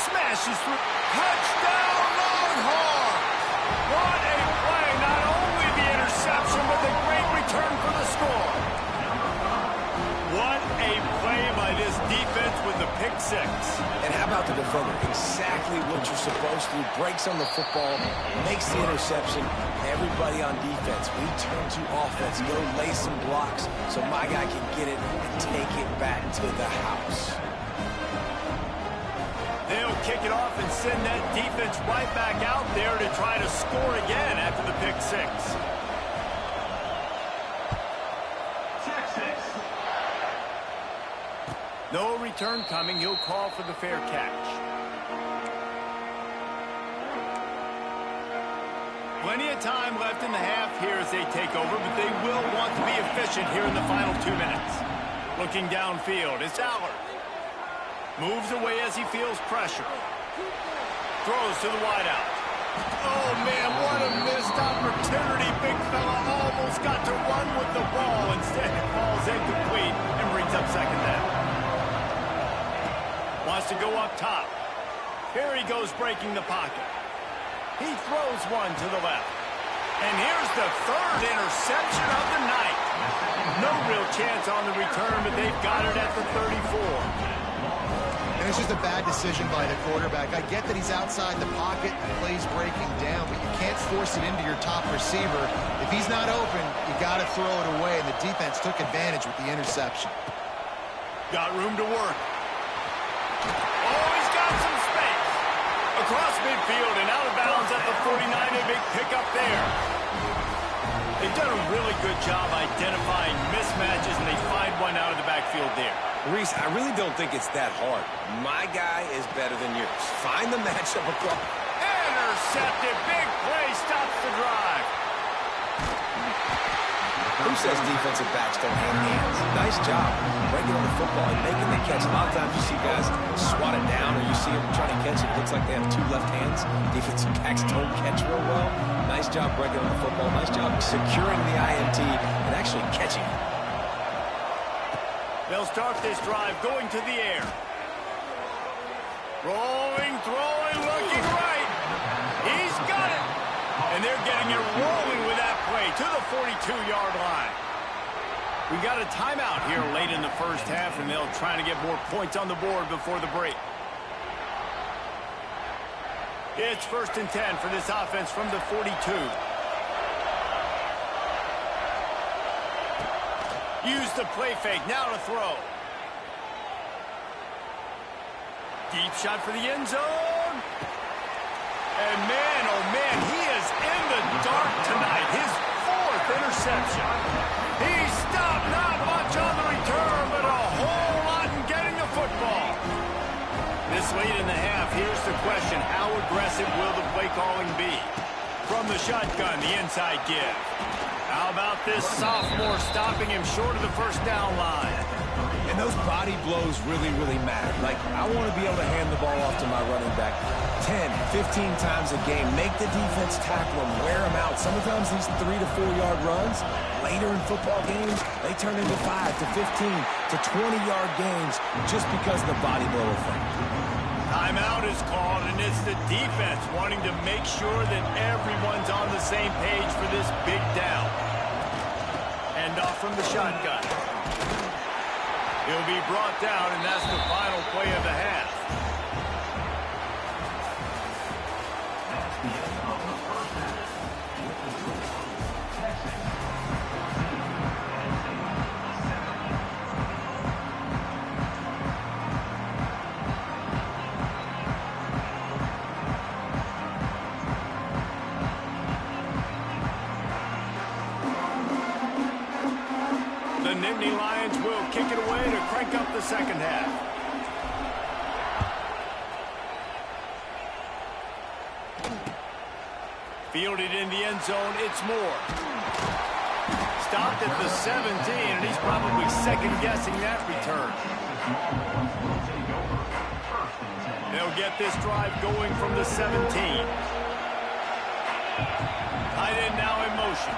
Smashes through. Touchdown, Longhorn! What a play. Not only the interception, but the great return for the score. What a play by this defense with the pick six. And how about the defender? Exactly what you're supposed to do. Breaks on the football, makes the interception. Everybody on defense, we turn to offense. Go lay some blocks so my guy can get it and take it back to the house. They'll kick it off and send that defense right back out there to try to score again after the pick six. No return coming. He'll call for the fair catch. Plenty of time left in the half here as they take over, but they will want to be efficient here in the final 2 minutes. Looking downfield, it's Allard. Moves away as he feels pressure. Throws to the wideout. Oh, man, what a missed opportunity. Big fella almost got to run with the ball. Instead, it falls incomplete and brings up second down. Wants to go up top. Here he goes breaking the pocket. He throws one to the left. And here's the third interception of the night. No real chance on the return, but they've got it at the 34. And it's just a bad decision by the quarterback. I get that he's outside the pocket and the play's breaking down, but you can't force it into your top receiver. If he's not open, you got to throw it away, and the defense took advantage with the interception. Got room to work. Oh, he's got some space. Across midfield and out of bounds at the 49. A big pickup there. They've done a really good job identifying mismatches, and they find one out of the backfield there. Reese, I really don't think it's that hard. My guy is better than yours. Find the matchup across. Intercepted. Big play stops the drive. Who says defensive backs don't have hands? Nice job breaking on the football and making the catch. A lot of times you see guys swat it down or you see them trying to catch it. It looks like they have two left hands. Defensive backs don't catch real well. Nice job breaking on the football. Nice job securing the INT and actually catching it. They'll start this drive going to the air. Rolling, throwing, looking right. He's got it. And they're getting it rolling with that play to the 42-yard line. We got a timeout here late in the first half, and they'll try to get more points on the board before the break. It's 1st and 10 for this offense from the 42. Use the play fake, now to throw. Deep shot for the end zone. And man, oh man, he is in the dark tonight. His 4th interception. He stopped not much on the return, but a whole lot in getting the football. This late in the half, here's the question. How aggressive will the play calling be? From the shotgun, the inside give. How about this sophomore stopping him short of the first down line? And those body blows really, really matter. Like, I want to be able to hand the ball off to my running back 10, 15 times a game. Make the defense tackle him, wear him out. Sometimes these 3 to 4 yard runs, later in football games, they turn into 5 to 15 to 20-yard games just because of the body blow effect. Timeout is called, and it's the defense wanting to make sure that everyone's on the same page for this big down. Hand off from the shotgun. He'll be brought down, and that's the final play of the half. That's the end of the first half. With the score, Texas 7. The Nittany Lions will kick it away to crank up the second half. Fielded in the end zone, it's Moore. Stopped at the 17, and he's probably second-guessing that return. They'll get this drive going from the 17. Tight end now in motion.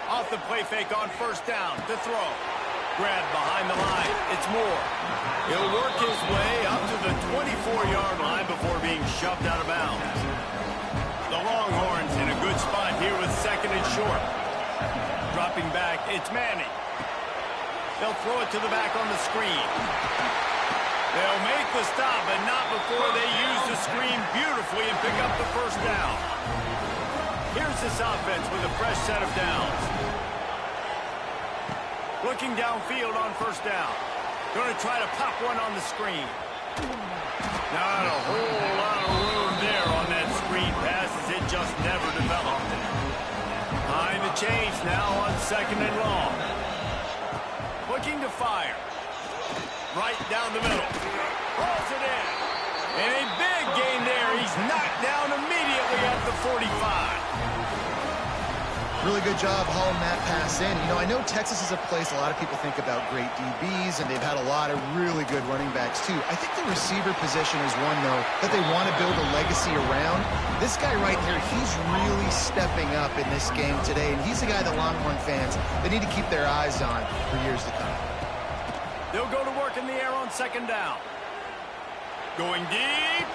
Off the play fake on first down to throw. Grabbed behind the line. It's Moore. He'll work his way up to the 24-yard line before being shoved out of bounds. The Longhorns in a good spot here with second and short. Dropping back, it's Manning. They'll throw it to the back on the screen. They'll make the stop, but not before they use the screen beautifully and pick up the first down. Here's this offense with a fresh set of downs. Looking downfield on first down. Going to try to pop one on the screen. Not a whole lot of room there on that screen pass as it just never developed. Behind the chains now on second and long. Looking to fire. right down the middle. Rolls it in. And a big gain there. He's knocked down immediately at the 45. Really good job hauling that pass in. You know, I know Texas is a place a lot of people think about great DBs, and they've had a lot of really good running backs, too. I think the receiver position is one, though, that they want to build a legacy around. This guy right here, he's really stepping up in this game today, and he's the guy that Longhorn fans, they need to keep their eyes on for years to come. They'll go to work in the air on second down. Going deep.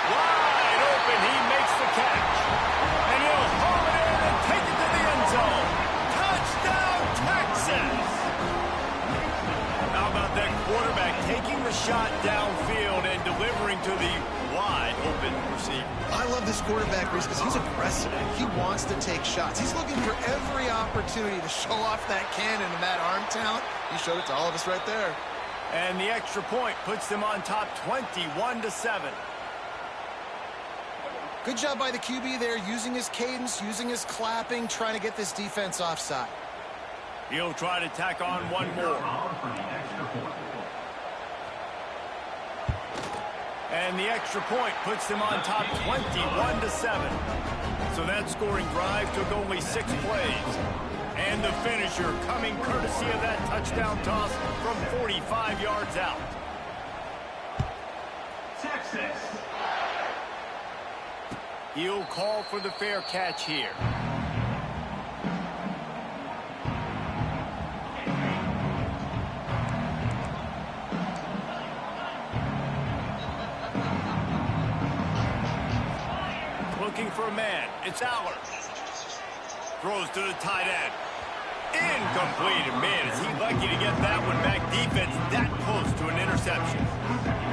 Wide open. He makes the catch. And he'll haul it in and take it to the end zone. Touchdown, Texas! How about that quarterback taking the shot downfield and delivering to the wide open receiver? I love this quarterback, Reese, because he's aggressive. He wants to take shots. He's looking for every opportunity to show off that cannon and that arm talent. He showed it to all of us right there. And the extra point puts them on top 21-7. Good job by the QB there, using his cadence, using his clapping, trying to get this defense offside. He'll try to tack on one more. And the extra point puts them on top 21-7. So that scoring drive took only 6 plays. And the finisher coming courtesy of that touchdown toss from 45 yards out. Texas. He'll call for the fair catch here. Looking for a man. It's Aller. Throws to the tight end. Incomplete. And man, is he lucky to get that one back. Defense that close to an interception.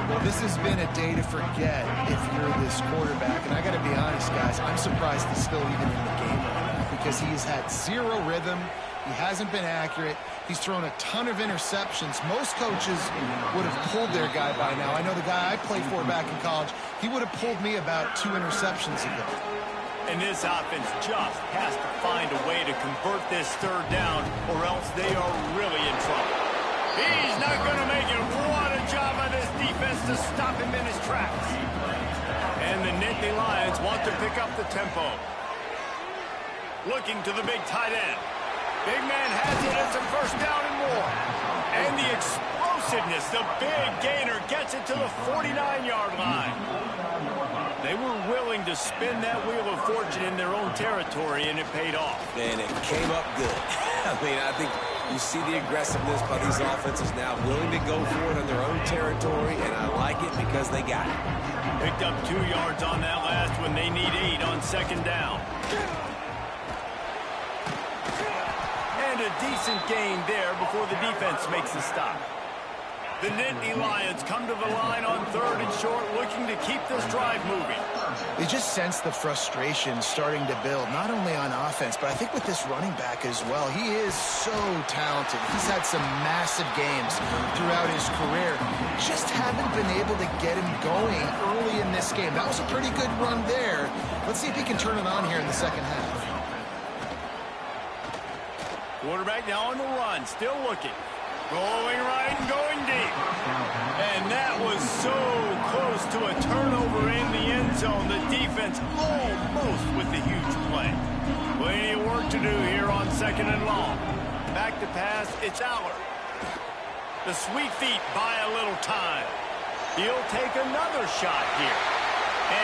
Well, this has been a day to forget if you're this quarterback. And I got to be honest, guys, I'm surprised he's still even in the game right now because he's had zero rhythm. He hasn't been accurate. He's thrown a ton of interceptions. Most coaches would have pulled their guy by now. I know the guy I played for back in college, he would have pulled me about 2 interceptions ago. And this offense just has to find a way to convert this third down or else they are really in trouble. He's not going to make it. What a job by this defense to stop him in his tracks. And the Nittany Lions want to pick up the tempo. Looking to the big tight end. Big man has it. It's a first down and more. And the explosiveness, the big gainer gets it to the 49-yard line. They were willing to spin that wheel of fortune in their own territory, and it paid off. And it came up good. I mean, I think you see the aggressiveness by these offenses now, willing to go for it in their own territory, and I like it because they got it. Picked up 2 yards on that last one. They need 8 on second down. And a decent gain there before the defense makes the stop. The Nittany Lions come to the line on 3rd and short, looking to keep this drive moving. They just sense the frustration starting to build, not only on offense, but I think with this running back as well. He is so talented. He's had some massive games throughout his career. Just haven't been able to get him going early in this game. That was a pretty good run there. Let's see if he can turn it on here in the second half. Quarterback now on the run, still looking. Going right and going deep. And that was so close to a turnover in the end zone. The defense almost with the huge play. Plenty of work to do here on 2nd and long. Back to pass, it's Aller. The sweet feet buy a little time. He'll take another shot here.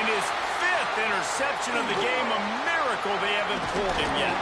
And his 5th interception of the game, a miracle they haven't pulled him yet.